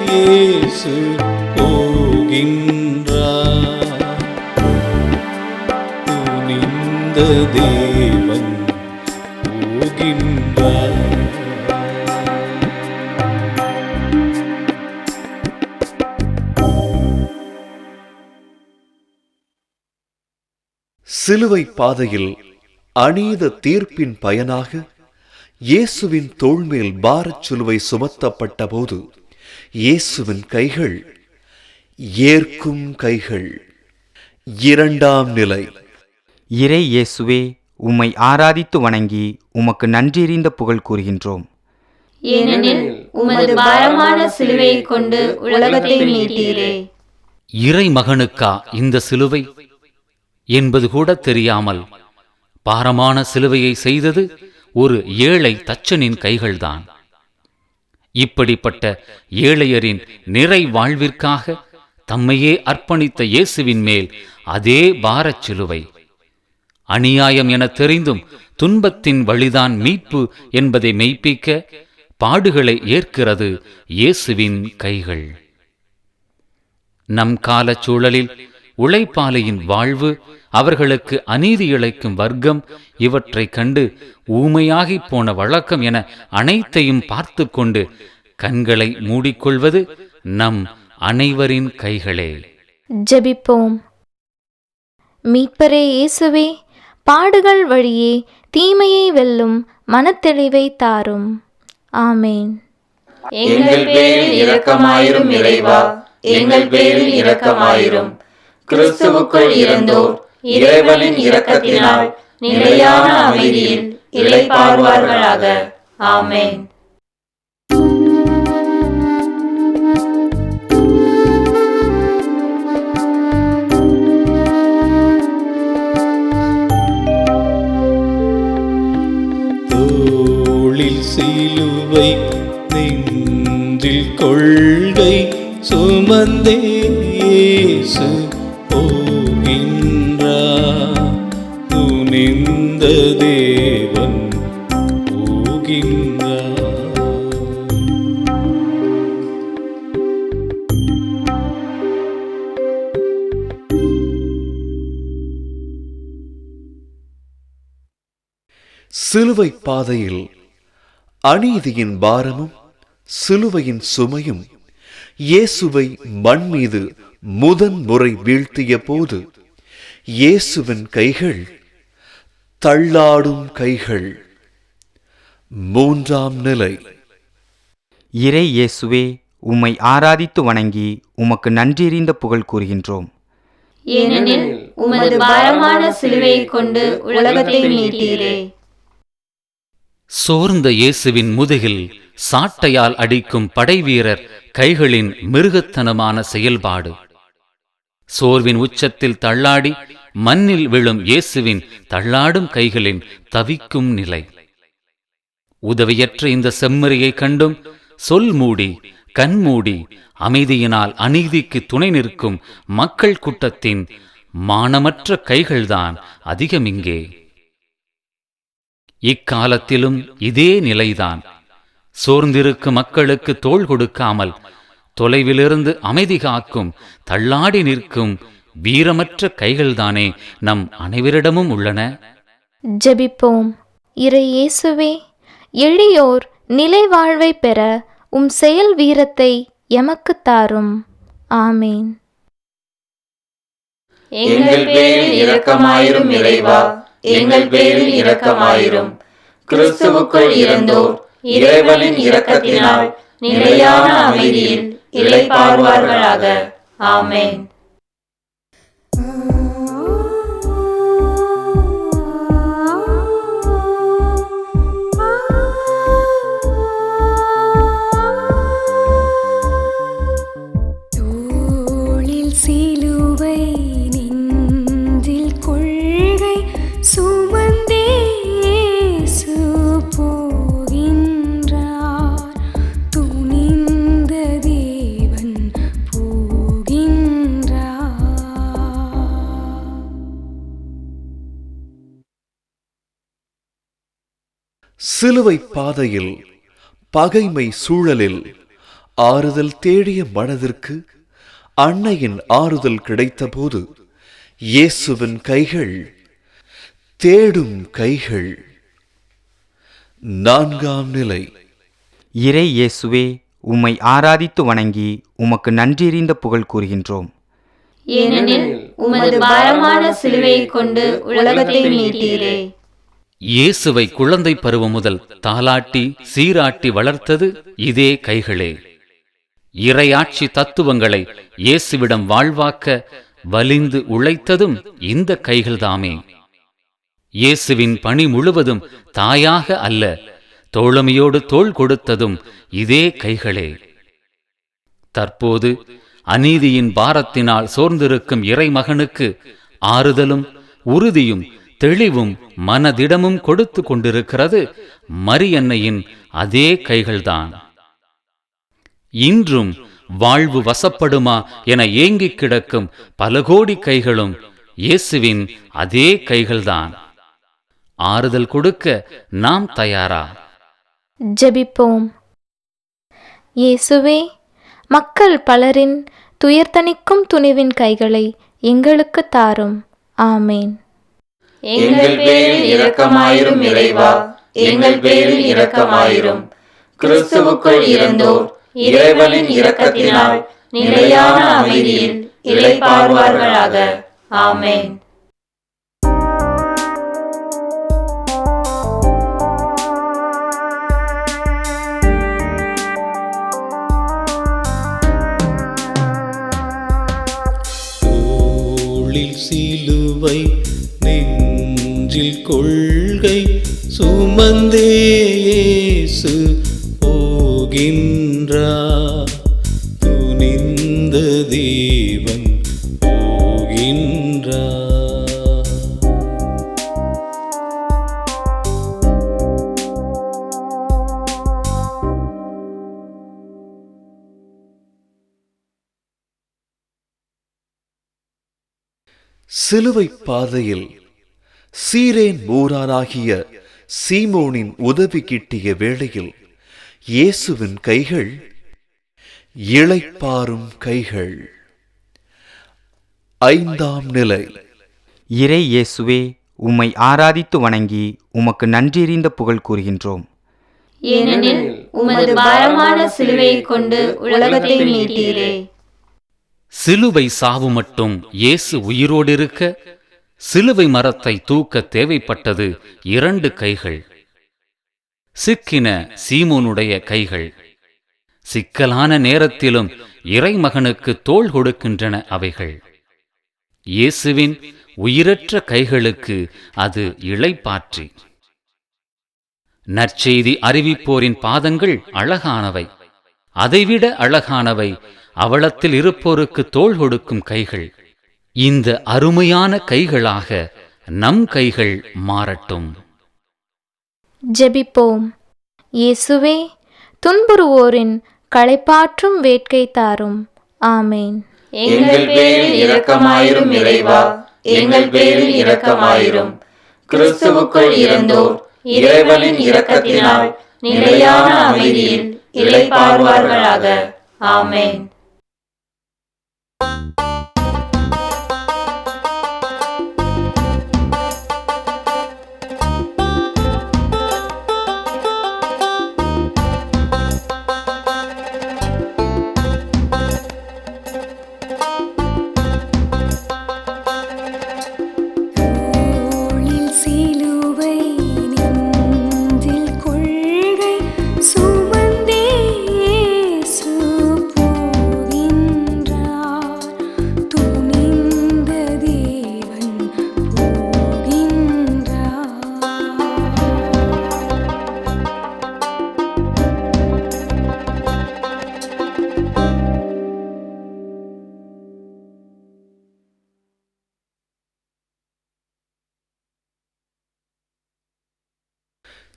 இயேசு போகின்றார். துணிந்த தேவன் போகின்றார். சிலுவை பாதையில் அநீத தீர்ப்பின் பயனாக இயேசுவின் தோள்மேல் பாரச் சிலுவை சுமத்தப்பட்ட போது இயேசுவின் கைகள் ஏற்கும் கைகள். இரண்டாம் நிலை. இறை இயேசுவே, உம்மை ஆராதித்து வணங்கி உமக்கு நன்றியறிந்த புகழ் கூறுகின்றோம். ஏனெனில் உமது பாரமான சிலுவையை கொண்டு உலகத்தை மீட்டீரே. இறை மகனுக்கா இந்த சிலுவை என்பது கூட தெரியாமல் பாரமான சிலுவையை செய்தது ஒரு ஏழை தச்சனின் கைகள்தான். இப்படிப்பட்ட ஏழையரின் நிறை வாழ்விற்காக தம்மையே அர்ப்பணித்த இயேசுவின் மேல் அதே பாரச் சிலுவை. அநியாயம் என தெரிந்தும் துன்பத்தின் வழிதான் மீட்பு என்பதை மெய்ப்பிக்க பாடுகளை ஏற்கிறது இயேசுவின் கைகள். நம் காலச் சூழலில் உழைப்பாளியின் வாழ்வு, அவர்களுக்கு அநீதி இழைக்கும் வர்க்கம், இவற்றை கண்டு ஊமையாகிப் போன வழக்கம் என அனைத்தையும் பார்த்து கொண்டு கண்களை மூடிக்கொள்வது நம் அனைவரின் கைகளே. ஜெபிப்போம். மீட்பரே இயேசுவே, பாடுகள் வழியே தீமையை வெல்லும் மனத்தெளிவை தாரும். ஆமேன். எங்கள் பேரில் இரக்கமாயிரும் இறைவா, எங்கள் பேரில் இரக்கமாயிரும். கிறிஸ்துவுக்குள் இறந்தோர் இறைவனின் இரக்கத்தினால் நிலையான அமைதியில் இளைப்பாறுவார்களாக. ஆமென். தோளில் சிலுவை நெஞ்சில் கொள்கை சுமந்தே இயேசு போகின்றார். துணிந்த தேவன் போகின்றார். சிலுவை பாதையில் அநீதியின் பாரமும் சிலுவையின் சுமையும் இயேசுவை மண் மீது முதன் முறை வீழ்த்திய போது இயேசுவின் கைகள் தள்ளாடும் கைகள். மூன்றாம் நிலை. இறை இயேசுவே, உம்மை ஆராதித்து வணங்கி உமக்கு நன்றியறிந்த புகழ் கூறுகின்றோம். ஏனெனில் உமது பாரமான சிலுவையைக் கொண்டு உலகத்தை மீட்டீரே. சோர்ந்த இயேசுவின் முதுகில் சாட்டையால் அடிக்கும் படைவீரர் கைகளின் மிருகத்தனமான செயல்பாடு. சோர்வின் உச்சத்தில் தள்ளாடி மண்ணில் விழும் இயேசுவின் தள்ளாடும் கைகளின் தவிக்கும் நிலை. உதவியற்ற இந்த செம்மறியை கண்டும் சொல் மூடி கண்மூடி அமைதியினால் அநீதிக்கு துணை நிற்கும் மக்கள் கூட்டத்தின் மானமற்ற கைகள்தான் அதிகமிங்கே. இக்காலத்திலும் இதே நிலைதான். சோர்ந்திருக்கும் மக்களுக்கு தோள் கொடுக்காமல் தொலைவிலிருந்து அமைதி காக்கும் தள்ளாடி நிற்கும் வீரமற்ற கைகள்தானே நம் அனைவரிடமும் உள்ளன. ஜெபிப்போம். இறை இயேசுவே, எளியோர் நிலை வாழ்வை பெற உம் செயல் வீரத்தை எமக்குத் தாரும். ஆமேன். எங்கள் பேரில் இரக்கமாயிரும் இறைவா, எங்கள் பேரில் இரக்கமாயிரும். கிறிஸ்துவுக்குள் இறந்தோர் இறைவனின் இரக்கத்தினால் நிலையான அமைதியில் இளைப்பாறுவார்களாக. ஆமென். சிலுவை பாதையில் பகைமை சூழலில் ஆறுதல் தேடிய மனதிற்கு அன்னையின் ஆறுதல் கிடைத்தபோது இயேசுவின் கைகள் தேடும் கைகள். நான்காம் நிலை. இறை இயேசுவே, உம்மை ஆராதித்து வணங்கி உமக்கு நன்றியறிந்த புகழ் கூறுகின்றோம். ஏனெனில் உமது பாரமான சிலுவையைக் கொண்டு உலகத்தை மீட்டீரே. இயேசுவை குழந்தை பருவம் முதல் தாலாட்டி சீராட்டி வளர்த்தது இதே கைகளே. இறையாட்சி தத்துவங்களை இயேசுவிடம் வாழ்வாக்க வலிந்து உழைத்ததும் இந்த கைகள்தாமே. இயேசுவின் பணி முழுவதும் தாயாக அல்ல, தோழமையோடு தோள் கொடுத்ததும் இதே கைகளே. தற்போது அநீதியின் பாரத்தினால் சோர்ந்திருக்கும் இறைமகனுக்கு ஆறுதலும் உறுதியும் தெளிவும் மனதிடமும் கொடுத்து கொண்டிருக்கிறது மரியன்னையின் அதே கைகள்தான். இன்றும் வாழ்வு வசப்படுமா என ஏங்கிக் கிடக்கும் பல கோடி கைகளும் இயேசுவின் அதே கைகள்தான். ஆறுதல் கொடுக்க நாம் தயாரா? ஜெபிப்போம். இயேசுவே, மக்கள் பலரின் துயர்தணிக்கும் துணிவின் கைகளை எங்களுக்கு தாரும். ஆமேன். எங்கள் பேரில் இரக்கமாயிரும் இறைவா, எங்கள் பேரில் இரக்கமாயிரும். கிறிஸ்துவுக்குள் இறந்தோர் இறைவனின் இரக்கத்தினால் நிலையான அமைதியில் இளைப்பாறுவார்களாக. ஆமென். சிலுவை நெஞ்சில் கொள்கை சுமந்தே இயேசு போகின்றார். துணிந்த தேவன் போகின்றார். சிலுவை பாதையில் சீரேன் மூரானாகிய சீமோனின் உதவி கிட்டிய வேளையில் இயேசுவின் கைகள் இளைப்பாறும் கைகள். ஐந்தாம் நிலை. இறை இயேசுவே, உம்மை ஆராதித்து வணங்கி உமக்கு நன்றியறிந்த புகழ் கூறுகின்றோம். ஏனெனில் உமது பாரமான சிலுவையைக் கொண்டு உலகத்தை மீட்டீரே. சிலுவை சாவு மட்டும் இயேசு உயிரோடிருக்க சிலுவை மரத்தை தூக்க தேவைப்பட்டது 2 கைகள். சிக்கின சீமோனுடைய கைகள். சிக்கலான நேரத்திலும் இறைமகனுக்கு தோள் கொடுக்கின்றன அவைகள். இயேசுவின் உயிரற்ற கைகளுக்கு அது இளைப்பாற்றி. நற்செய்தி அறிவிப்போரின் பாதங்கள் அழகானவை. அதைவிட அழகானவை அவலத்தில் இருப்போருக்கு தோள் கொடுக்கும் கைகள். இந்த அருமையான கைகளாக நம் கைகள் மாறட்டும். ஜெபிப்போம். இயேசுவே, துன்புறுவோரின் களைப்பாற்றும் வேட்கை தாரும். ஆமேன். எங்கள் பேரில் இரக்கமாயிரும் இறைவா, எங்கள் பேரில் இரக்கமாயிரும். கிறிஸ்துவுக்குள் இறந்தோர் இறைவனின் இரக்கத்தினால் நிலையான அமைதியில் இளைப்பாறுவார்களாக. ஆமென்.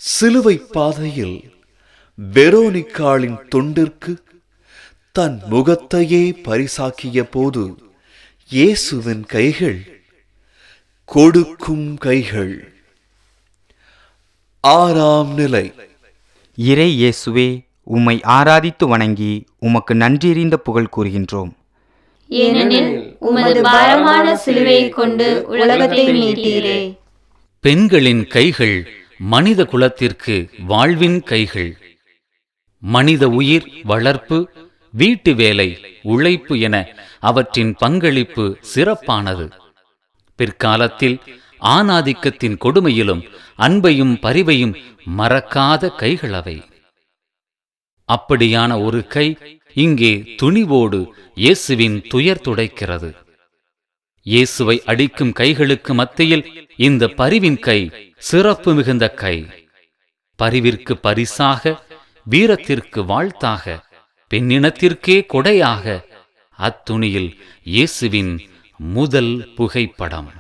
சிலுவை பாதையில் வெரோனிக்காளின் தொண்டிற்கு தன் முகத்தையே பரிசாக்கிய போது இயேசுவின் கைகள் கொடுக்கும் கைகள். 6ஆம் நிலை. இறை இயேசுவே, உம்மை ஆராதித்து வணங்கி உமக்கு நன்றியறிந்த புகழ் கூறுகின்றோம். ஏனெனில் உமது பாரமான சிலுவையை கொண்டு உலகத்தை மீட்டீரே. பெண்களின் கைகள் மனித குலத்திற்கு வாழ்வின் கைகள். மனித உயிர் வளர்ப்பு, வீட்டு வேலை, உழைப்பு என அவற்றின் பங்களிப்பு சிறப்பானது. பிற்காலத்தில் ஆணாதிக்கத்தின் கொடுமையிலும் அன்பையும் பரிவையும் மறக்காத கைகள் அவை. அப்படியான ஒரு கை இங்கே துணிவோடு இயேசுவின் துயர் துடைக்கிறது. இயேசுவை அடிக்கும் கைகளுக்கு மத்தியில் இந்த பரிவின் கை சிறப்பு மிகுந்த கை. பரிவிற்கு பரிசாக, வீரத்திற்கு வாழ்த்தாக, பெண்ணினத்திற்கே கொடையாக அத்துணியில் இயேசுவின் முதல் புகைப்படம்.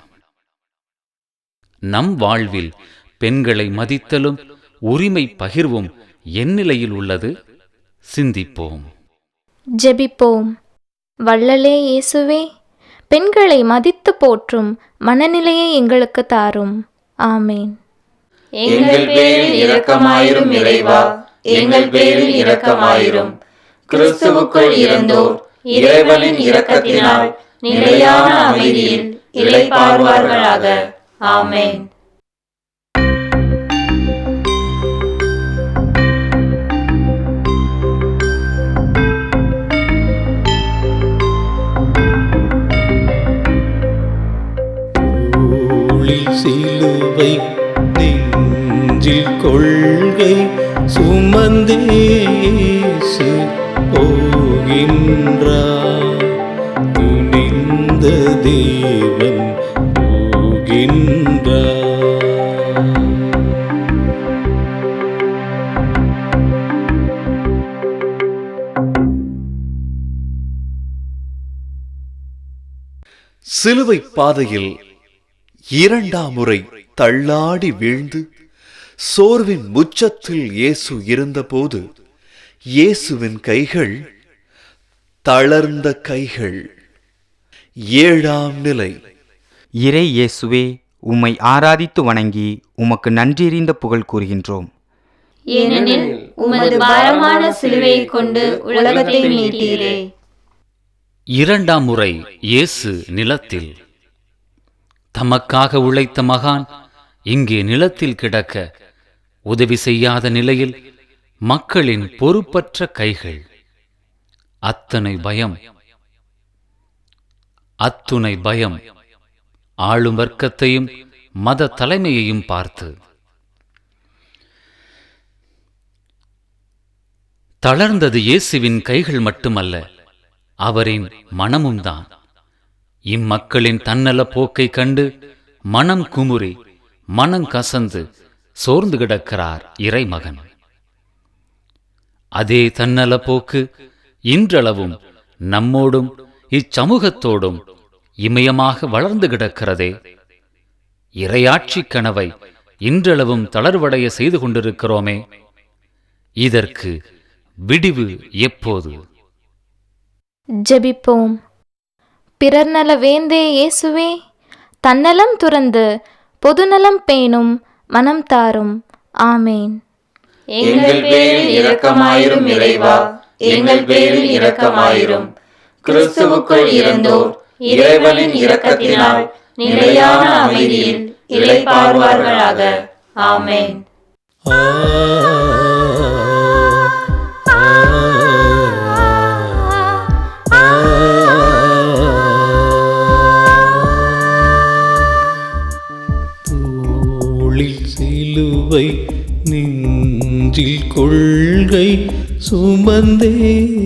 நம் வாழ்வில் பெண்களை மதித்தலும் உரிமை பகிர்வும் எந்நிலையில் உள்ளது? சிந்திப்போம். ஜெபிப்போம். வள்ளலே இயேசுவே, பெண்களை மதித்து போற்றும் மனநிலையை எங்களுக்கு தாரும். ஆமேன். எங்கள் பேரில் இரக்கமாயிரும் இறைவா, எங்கள் பேரில் இரக்கமாயிரும். கிறிஸ்துவுக்குள் இறந்தோர் இறைவனின் இரக்கத்தினால் நிலையான அமைதியில் இளைப்பாறுவார்களாக. ஆமென். சிலுவை நெஞ்சில் கொள்கை சுமந்தே இயேசு போகின்றார். துணிந்த தேவன் போகின்றார். சிலுவை பாதையில் 2ஆம் முறை தள்ளாடி வீழ்ந்து சோர்வின் உச்சத்தில் இயேசு இருந்தபோது இயேசுவின் கைகள் தளர்ந்த கைகள். 7ஆம் நிலை. இறை இயேசுவே, உம்மை ஆராதித்து வணங்கி உமக்கு நன்றியறிந்த புகழ் கூறுகின்றோம். ஏனெனில் உமது பாரமான சிலுவையை கொண்டு உலகத்தை மீட்டீரே. 2ஆம் முறை இயேசு நிலத்தில். தமக்காக உழைத்த மகான் இங்கே நிலத்தில் கிடக்க உதவி செய்யாத நிலையில் மக்களின் பொறுப்பற்ற கைகள். அத்தனை பயம், அத்துணை பயம் ஆளும் வர்க்கத்தையும் மத தலைமையையும் பார்த்து. தளர்ந்தது இயேசுவின் கைகள் மட்டுமல்ல, அவரின் மனமும்தான். இம்மக்களின் தன்னல போக்கை கண்டு மனம் குமுறி மனம் கசந்து சோர்ந்து கிடக்கிறார் இறைமகன். அதே தன்னல போக்கு இன்றளவும் நம்மோடும் இச்சமூகத்தோடும் இமயமாக வளர்ந்து கிடக்கிறதே. இறையாட்சி கனவை இன்றளவும் தளர்வடைய செய்து கொண்டிருக்கிறோமே. இதற்கு விடிவு எப்போது? ஜெபிப்போம். பிறர் நல வேந்தே இயேசுவே, தன்னலம் துறந்து பொதுநலம் பேணும் மனம் தாரும். ஆமேன். எங்கள் பேரில் இரக்கமாயிரும் இறைவா, எங்கள் பேரில் இரக்கமாயிரும். கிறிஸ்துவுக்குள் இறந்தோர் இறைவனின் இரக்கத்தினால் நிலையான அமைதியில் இளைப்பாறுவார்களாக. ஆமேன். தோளில் சிலுவை நெஞ்சில் கொள்கை சுமந்தே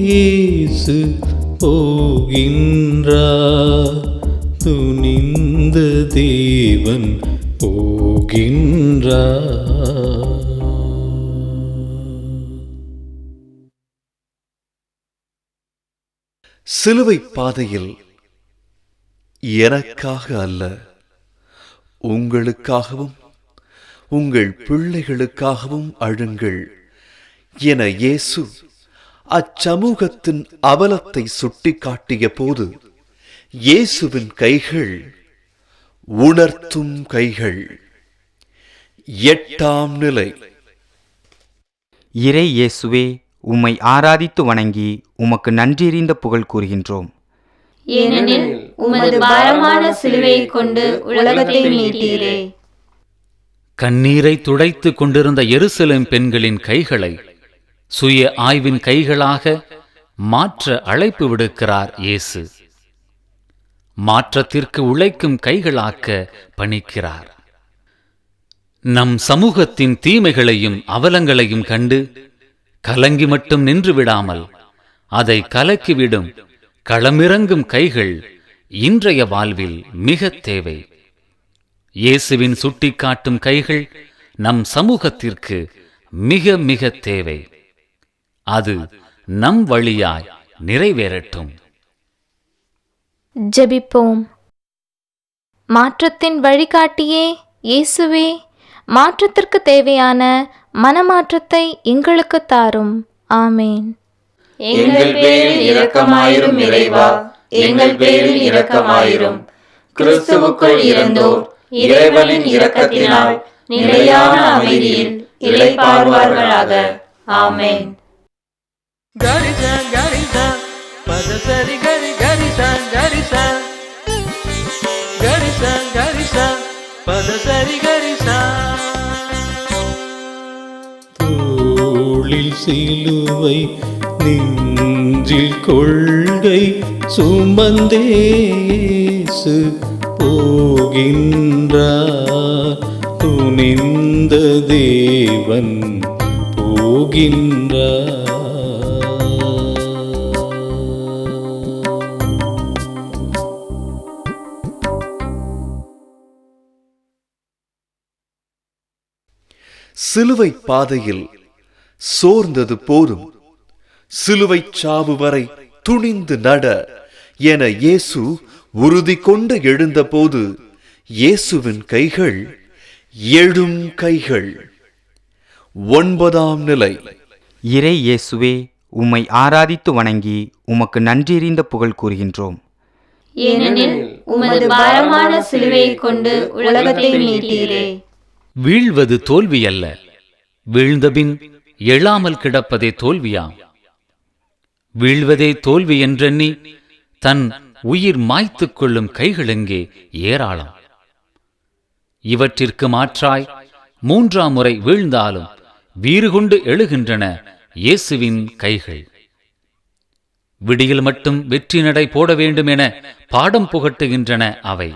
இயேசு போகின்றார். துணிந்த தேவன் போகின்றார். சிலுவை பாதையில் எனக்காக அல்ல, உங்களுக்காகவும் உங்கள் பிள்ளைகளுக்காகவும் அழுங்கள் என இயேசு அச்சமூகத்தின் அவலத்தை சுட்டிக்காட்டிய போது இயேசுவின் கைகள் உணர்த்தும் கைகள். 8ஆம் நிலை. இறை இயேசுவே, உம்மை ஆராதித்து வணங்கி உமக்கு நன்றியறிந்த புகழ் கூறுகின்றோம். ஏனெனில் உமது பாரமான சிலுவையை கொண்டு உலகத்தை மீட்டீரே. கண்ணீரை துடைத்து கொண்டிருந்த எருசலேம் பெண்களின் கைகளை சுய ஆய்வின் கைகளாக மாற்ற அழைப்பு விடுக்கிறார் இயேசு. மாற்றத்திற்கு உழைக்கும் கைகளாக்க பணிக்கிறார். நம் சமூகத்தின் தீமைகளையும் அவலங்களையும் கண்டு கலங்கி மட்டும் நின்று விடாமல் அதை கலக்கிவிடும் களமிறங்கும் கைகள் இன்றைய வாழ்வில் மிக தேவை. இயேசுவின் சுட்டிக்காட்டும் கைகள் நம் சமூகத்திற்கு மிக மிக தேவை. அது நம் வழியாய் நிறைவேறட்டும். ஜெபிப்போம். மாற்றத்தின் வழிகாட்டியே இயேசுவே, மாற்றத்திற்கு தேவையான மனமாற்றத்தை எங்களுக்கு தாரும். ஆமேன். எங்கள் பேரில் இரக்கமாயிரும் இறைவா, எங்கள் பேரில் இரக்கமாயிரும். கிறிஸ்துவுக்குள் இறந்தோர் இறைவனின் இரக்கத்தினால் நிலையான அமைதியில் இளைப்பாறுவார்களாக. ஆமேன். கரிசா கரிசா பதசரி கரி கரிசா கரிசா கரிசா கரிசா பதசரி கரிசா. தோளில் சிலுவை நெஞ்சில் கொள்கை சுமந்தே இயேசு போகின்றார். துணிந்த தேவன் போகின்றார். சிலுவை பாதையில் சோர்ந்தது போதும், சிலுவை சாவு வரை துணிந்து நட என இயேசு உறுதி கொண்டு எழுந்தபோது இயேசுவின் கைகள் எழும் கைகள். 9ஆம் நிலை. இறை இயேசுவே, உம்மை ஆராதித்து வணங்கி உமக்கு நன்றியறிந்த புகழ் கூறுகின்றோம். ஏனெனில் உமது பாரமான சிலுவையை கொண்டு உலகத்தை மீட்டீரே. வீழ்வது தோல்வி அல்ல, வீழ்ந்தபின் எழாமல் கிடப்பதே தோல்வியாம். வீழ்வதே தோல்வி என்றெண்ணி தன் உயிர் மாய்த்துக் கொள்ளும் கைகளெங்கே ஏராளம். இவற்றிற்கு மாற்றாய் 3ஆம் முறை வீழ்ந்தாலும் வீறு கொண்டு எழுகின்றன இயேசுவின் கைகள். விடியில் மட்டும் வெற்றி நடை போட வேண்டும் என பாடம் புகட்டுகின்றன அவை.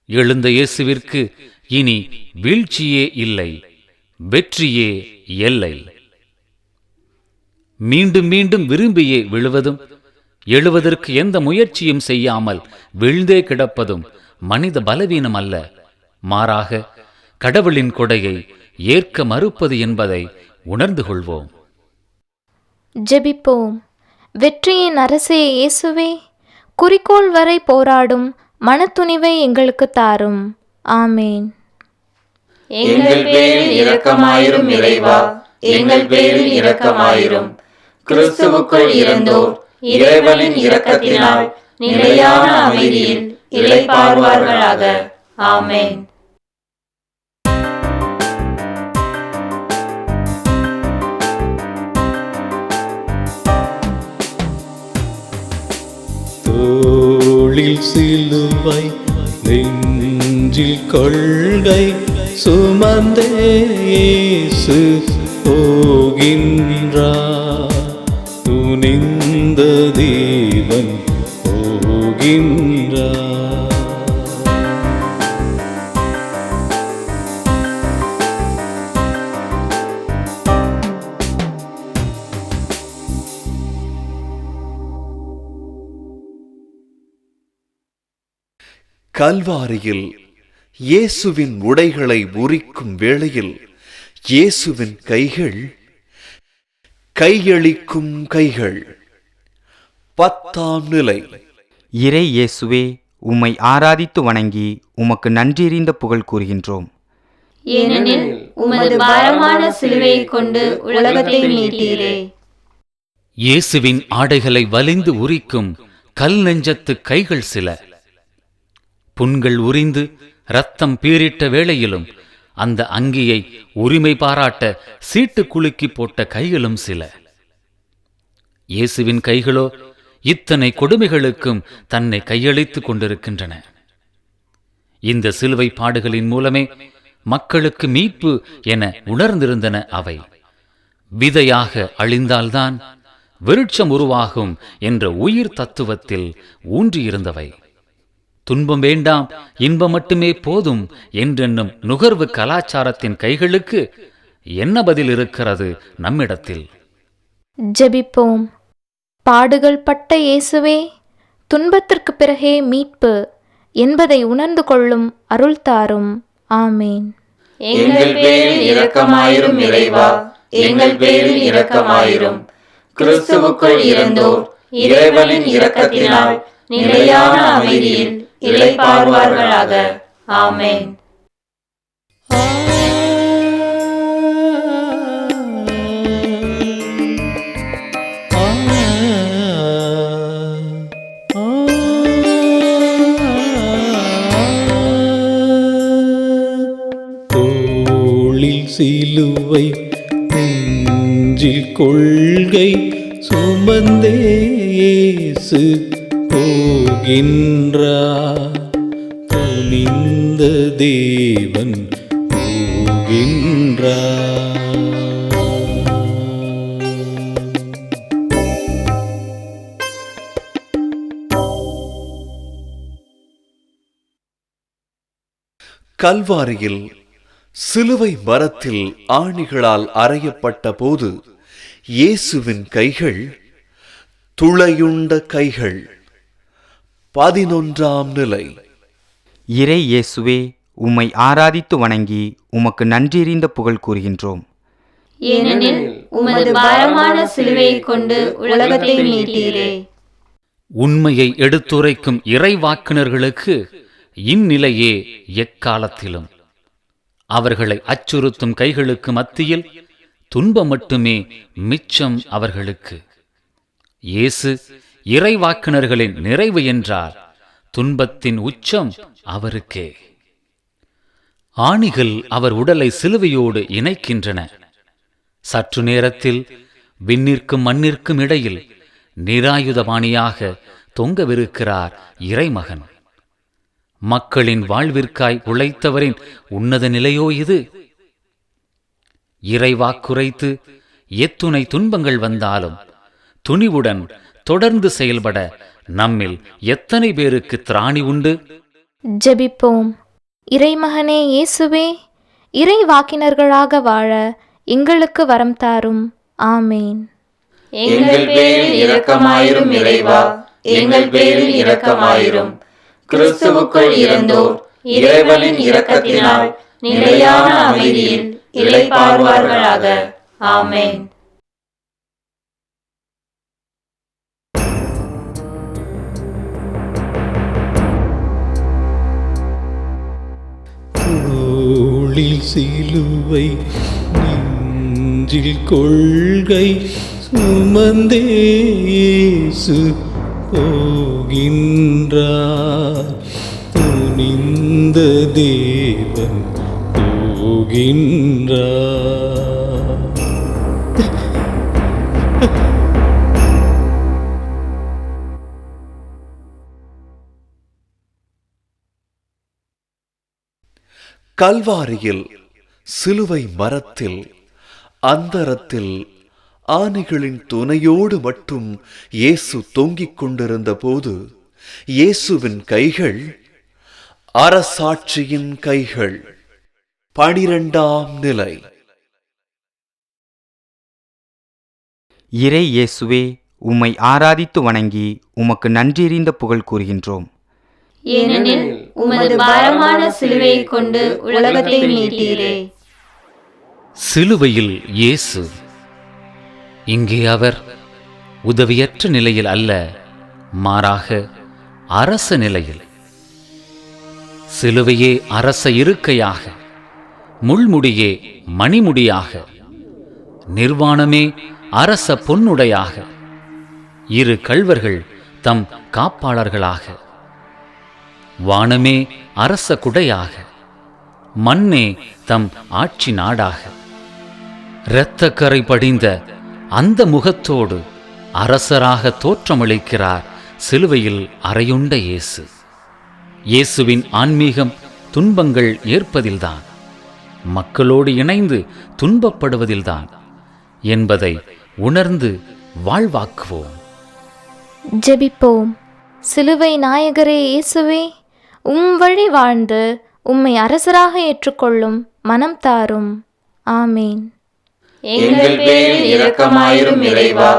எழுந்த இயேசுவிற்கு இனி வீழ்ச்சியே இல்லை, வெற்றியே எல்லை. மீண்டும் மீண்டும் விரும்பியே விழுவதும், எழுவதற்கு எந்த முயற்சியும் செய்யாமல் வீழ்ந்தே கிடப்பதும் மனித பலவீனம் அல்ல, மாறாக கடவுளின் கொடையை ஏற்க மறுப்பது என்பதை உணர்ந்து கொள்வோம். ஜெபிப்போம். வெற்றியின் அரசே இயேசுவே, குறிக்கோள் வரை போராடும் மனத்துணிவை எங்களுக்கு தாரும். ஆமேன். எங்கள் பேரில் இரக்கமாயிரும் இறைவா, எங்கள் பேரில் இரக்கமாயிரும். கிறிஸ்துவுக்குள் இருந்தோர் இறைவனின் இரக்கத்தினால் நிலையான அமைதியில் இளைப்பாறுவார்களாக. ஆமென். தோளில் சிலுவை, நெஞ்சில் கொள்கை சுமந்தே இயேசு போகின்றார். துணிந்த தேவன் போகின்றார். கல்வாரியில் இயேசுவின் உடைகளை உரிக்கும் வேளையில் இயேசுவின் கைகள் கையளிக்கும் கைகள். 10ஆம் நிலை. இறை இயேசுவே, உம்மை ஆராதித்து வணங்கி உமக்கு நன்றியறிந்த புகழ் கூறுகின்றோம். ஏனெனில் உமது பாரமான சிலுவையை கொண்டு உலகத்தை மீட்டீரே. இயேசுவின் ஆடைகளை வலிந்து உரிக்கும் கல் நெஞ்சத்து கைகள் சில. புண்கள் உரிந்து இரத்தம் பீரிட்ட வேளையிலும் அந்த அங்கியை உரிமை பாராட்ட சீட்டு குலுக்கி போட்ட கைகளும் சில. இயேசுவின் கைகளோ இத்தனை கொடுமைகளுக்கும் தன்னை கையளித்துக் கொண்டிருக்கின்றன. இந்த சிலுவை பாடுகளின் மூலமே மக்களுக்கு மீட்பு என உணர்ந்திருந்தன அவை. விதையாக அழிந்தால்தான் விருட்சம் உருவாகும் என்ற உயிர் தத்துவத்தில் ஊன்றியிருந்தவை. துன்பம் வேண்டாம், இன்பம் மட்டுமே போதும் என்றென்னும் நுகர்வு கலாச்சாரத்தின் கைகளுக்கு என்ன பதில் இருக்கிறது நம்மிடத்தில்? ஜெபிப்போம். பாடுகள் பட்ட இயேசுவே, துன்பத்திற்கு பிறகே மீட்பு என்பதை உணர்ந்து கொள்ளும் அருள் தாரும். ஆமேன். எங்கள் பேரில் இரக்கமாயிரும் இறைவா, எங்கள் பேரில் இரக்கமாயிரும். கிறிஸ்துவுக்குள் இருந்தோர் இறைவனின் இரக்கத்தினால் நிலையான அமைதியில் இளைப்பாறுவார்களாக. ஆமென். தோளில் சிலுவை, நெஞ்சில் கொள்கை சுமந்தே இயேசு போகின்றார். துணிந்த தேவன் போகின்றார். கல்வாரியில் சிலுவை மரத்தில் ஆணிகளால் அறையப்பட்ட போது இயேசுவின் கைகள் துளையுண்ட கைகள். 11ஆம் நிலை. இறை இயேசுவே, உம்மை ஆராதித்து வணங்கி உமக்கு நன்றியறிந்த புகழ் கூறுகின்றோம். ஏனெனில் உமது பாரமான சிலுவையை கொண்டு உலகத்தை மீட்டீரே. உண்மையை எடுத்துரைக்கும் இறைவாக்கினர்களுக்கு இந்நிலையே எக்காலத்திலும். அவர்களை அச்சுறுத்தும் கைகளுக்கு மத்தியில் துன்பம் மட்டுமே மிச்சம் அவர்களுக்கு. இயேசு இறைவாக்கினர்களின் நிறைவு என்றார். துன்பத்தின் உச்சம் அவருக்கே. ஆணிகள் அவர் உடலை சிலுவையோடு இணைக்கின்றன. சற்று நேரத்தில் விண்ணிற்கும் மண்ணிற்கும் இடையில் நிராயுதபாணியாக தொங்கவிருக்கிறார் இறைமகன். மக்களின் வாழ்விற்காய் உழைத்தவரின் உன்னத நிலையோ இது. இறைவாக்குரைத்து எத்துணை துன்பங்கள் வந்தாலும் துணிவுடன் தொடர்ந்து செயல்பட நம்மில் எத்தனை பேருக்கு திராணி உண்டு? ஜெபிப்போம். இறைமகனே இயேசுவே, இறைவாக்கினர்களாக வாழ எங்களுக்கு வரம் தாரும். ஆமேன். எங்கள் பேரில் இரக்கமாயிரும் இறைவா, எங்கள் பேரில் இரக்கமாயிரும். கிறிஸ்துவுக்குள் இருந்தோர் இறைவனின் இரக்கத்தினால் நிலையான அமைதியில் இளைப்பாறுவார்களாக. ஆமென். தோளில் சிலுவை நெஞ்சில் கொள்கை சுமந்தே இயேசு போகின்றார். துணிந்த தேவன் போகின்றார். கல்வாரியில் சிலுவை மரத்தில் அந்தரத்தில் ஆணிகளின் துணையோடு மட்டும் இயேசு தொங்கிக் கொண்டிருந்த போது இயேசுவின் கைகள் அரசாட்சியின் கைகள். 12ஆம் நிலை. இறை இயேசுவே, உம்மை ஆராதித்து வணங்கி உமக்கு நன்றியறிந்த புகழ் கூறுகின்றோம். ஏனெனில் உமது பாரமான சிலுவையை கொண்டு உலகத்தை மீட்டீரே. சிலுவையில் இயேசு. இங்கே அவர் உதவியற்ற நிலையில் அல்ல, மாறாக அரச நிலையில். சிலுவையே அரச இருக்கையாக, முள்முடியே மணிமுடியாக, நிர்வாணமே அரச பொன்னுடையாக, இரு கள்வர்கள் தம் காப்பாளர்களாக, வானமே அரச குடையாக, மண்ணே தம் ஆட்சி நாடாக, இரத்தக்கரை படிந்த அந்த முகத்தோடு அரசராக தோற்றமளிக்கிறார் சிலுவையில் அறையுண்ட இயேசு. இயேசுவின் ஆன்மீகம் துன்பங்கள் ஏற்பதில்தான், மக்களோடு இணைந்து துன்பப்படுவதில்தான் என்பதை உணர்ந்து வாழ்வாக்குவோம். ஜெபிப்போம். சிலுவை நாயகரே இயேசுவே, வழி வாழ்ந்து உம்மை அரசராக ஏற்றுக்கொள்ளும் மனம் தாரும். ஆமேன். எங்கள் பேரில் இரக்கமாயிரும் இறைவா,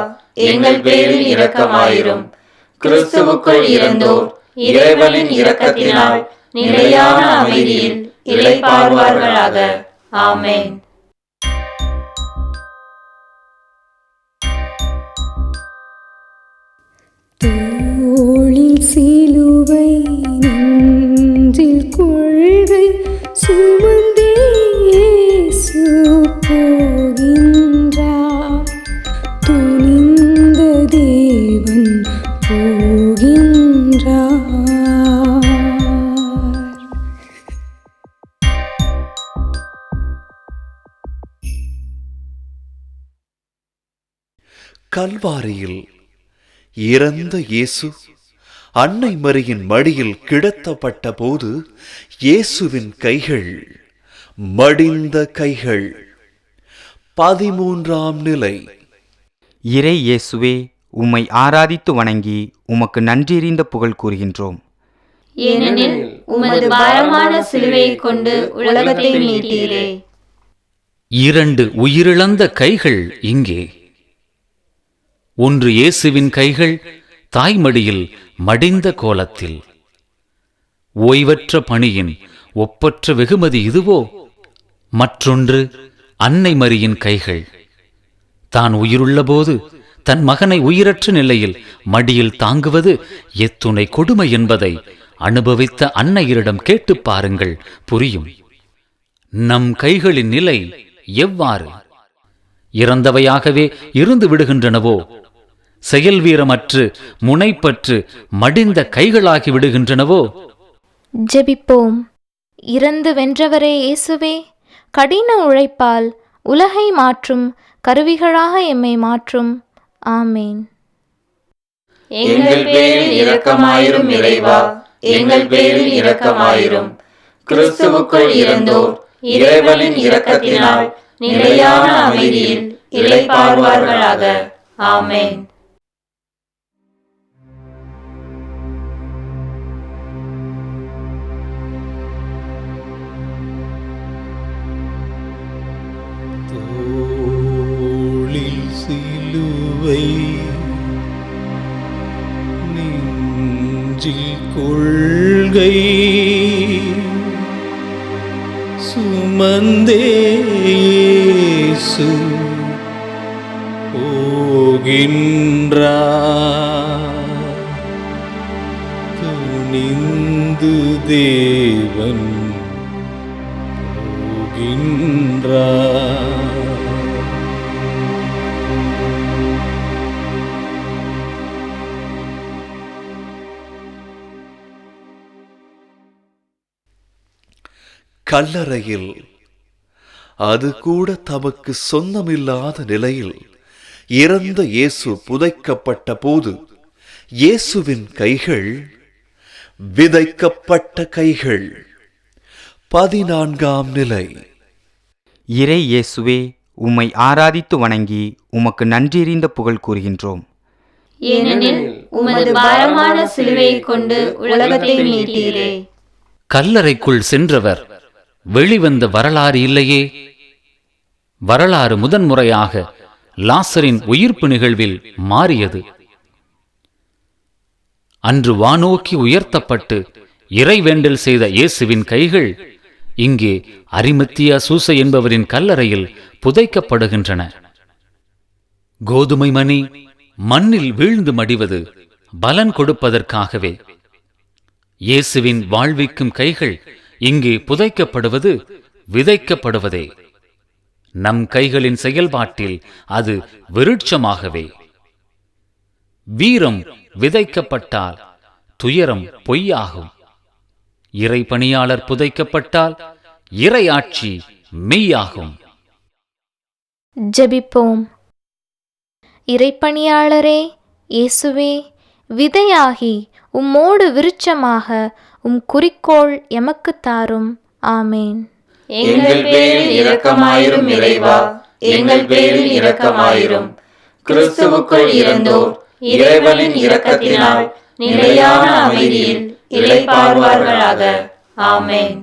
எங்கள் பேரில் இரக்கமாயிரும். கிறிஸ்துவுக்குள் இருந்தோர் இறைவனின் இரக்கத்தினால் நிலையான அமைதியில் இளைப்பாறுவார்களாக. ஆமென். தோளில் சிலுவை நெஞ்சில் கொள்கை சுமந்தே இயேசு போகின்றார். துணிந்த தேவன் போகின்றார். கல்வாரியில் இறந்த இயேசு அன்னை மரியின் மடியில் கிடத்தப்பட்ட போது இயேசுவின் கைகள் மடிந்த கைகள். 13ஆம் நிலை. இறை இயேசுவே, உம்மை ஆராதித்து வணங்கி உமக்கு நன்றியறிந்த புகழ் கூறுகின்றோம். ஏனெனில் உமது பாரமான சிலுவையை கொண்டு உலகத்தை மீட்டீரே. 2 உயிரிழந்த கைகள் இங்கே. ஒன்று இயேசுவின் கைகள் தாய்மடியில் மடிந்த கோலத்தில். ஓய்வற்ற பணியின் ஒப்பற்ற வெகுமதி இதுவோ? மற்றொன்று அன்னை மரியின் கைகள். தான் உயிருள்ளபோது தன் மகனை உயிரற்ற நிலையில் மடியில் தாங்குவது எத்துணை கொடுமை என்பதை அனுபவித்த அன்னையரிடம் கேட்டுப் பாருங்கள், புரியும். நம் கைகளின் நிலை எவ்வாறு? இறந்தவையாகவே இருந்து விடுகின்றனவோ? செயல் வீரமற்று முனைப்பற்று மடிந்த கைகளாகி விடுகின்றனவோ? ஜெபிப்போம். இறந்து வென்றவரே இயேசுவே, கடின உழைப்பால் உலகை மாற்றும் கருவிகளாக எம்மை மாற்றும். ஆமேன். எங்கள் பேரில் இரக்கமாயிரும் இறைவா, எங்கள் பேரில் இரக்கமாயிரும். கிறிஸ்துவுக்குள் இருந்தோர் இறைவனின் இரக்கத்தினால் நிலையான அமைதியில் இளைப்பாறுவார்களாக. ஆமென். தோளில் சிலுவை நெஞ்சில் கொள்கை சுமந்தே இயேசு போகின்றார். துணிந்து தேவன் போகின்றார். கல்லறையில் அது கூட தமக்கு சொந்தமில்லாத நிலையில் இறந்த இயேசு புதைக்கப்பட்ட போது இயேசுவின் கைகள் விதைக்கப்பட்ட கைகள். 14ஆம் நிலை. இறை இயேசுவே, உம்மை ஆராதித்து வணங்கி உமக்கு நன்றியறிந்த புகழ் கூறுகின்றோம். ஏனெனில் உமது பாரமான சிலுவையைக் கொண்டு உலகத்தை மீட்டீரே. கல்லறைக்குள் சென்றவர் வெளிவந்த வரலாறு இல்லையே. வரலாறு முதன்முறையாக லாசரின் உயிர்ப்பு நிகழ்வில் மாறியது. அன்று வானோக்கி உயர்த்தப்பட்டு இறைவேண்டல் செய்த இயேசுவின் கைகள் இங்கே அரிமத்தியா சூசை என்பவரின் கல்லறையில் புதைக்கப்படுகின்றன. கோதுமை மணி மண்ணில் வீழ்ந்து மடிவது பலன் கொடுப்பதற்காகவே. இயேசுவின் வாழ்விக்கும் கைகள் இங்கே புதைக்கப்படுவது விதைக்கப்படுவதே. நம் கைகளின் செயல்பாட்டில் அது விருட்சமாகவே. வீரம் விதைக்கப்பட்டால் துயரம் பொய்யாகும். இறை பணியாளர் புதைக்கப்பட்டால் இறையாட்சி மெய்யாகும். ஜெபிப்போம். இறைப்பணியாளரே இயேசுவே, விதையாகி உம்மோடு விருட்சமாக உம் குறிக்கோள் எமக்கு தாரும். ஆமேன். எங்கள் பேரில் இரக்கமாயிரும் இறைவா, எங்கள் பேரில் இரக்கமாயிரும். கிறிஸ்துவுக்குள் இறந்தோர் இறைவனின் இரக்கத்தினால் நிலையான அமைதியில் இளைப்பாறுவார்களாக. ஆமென்.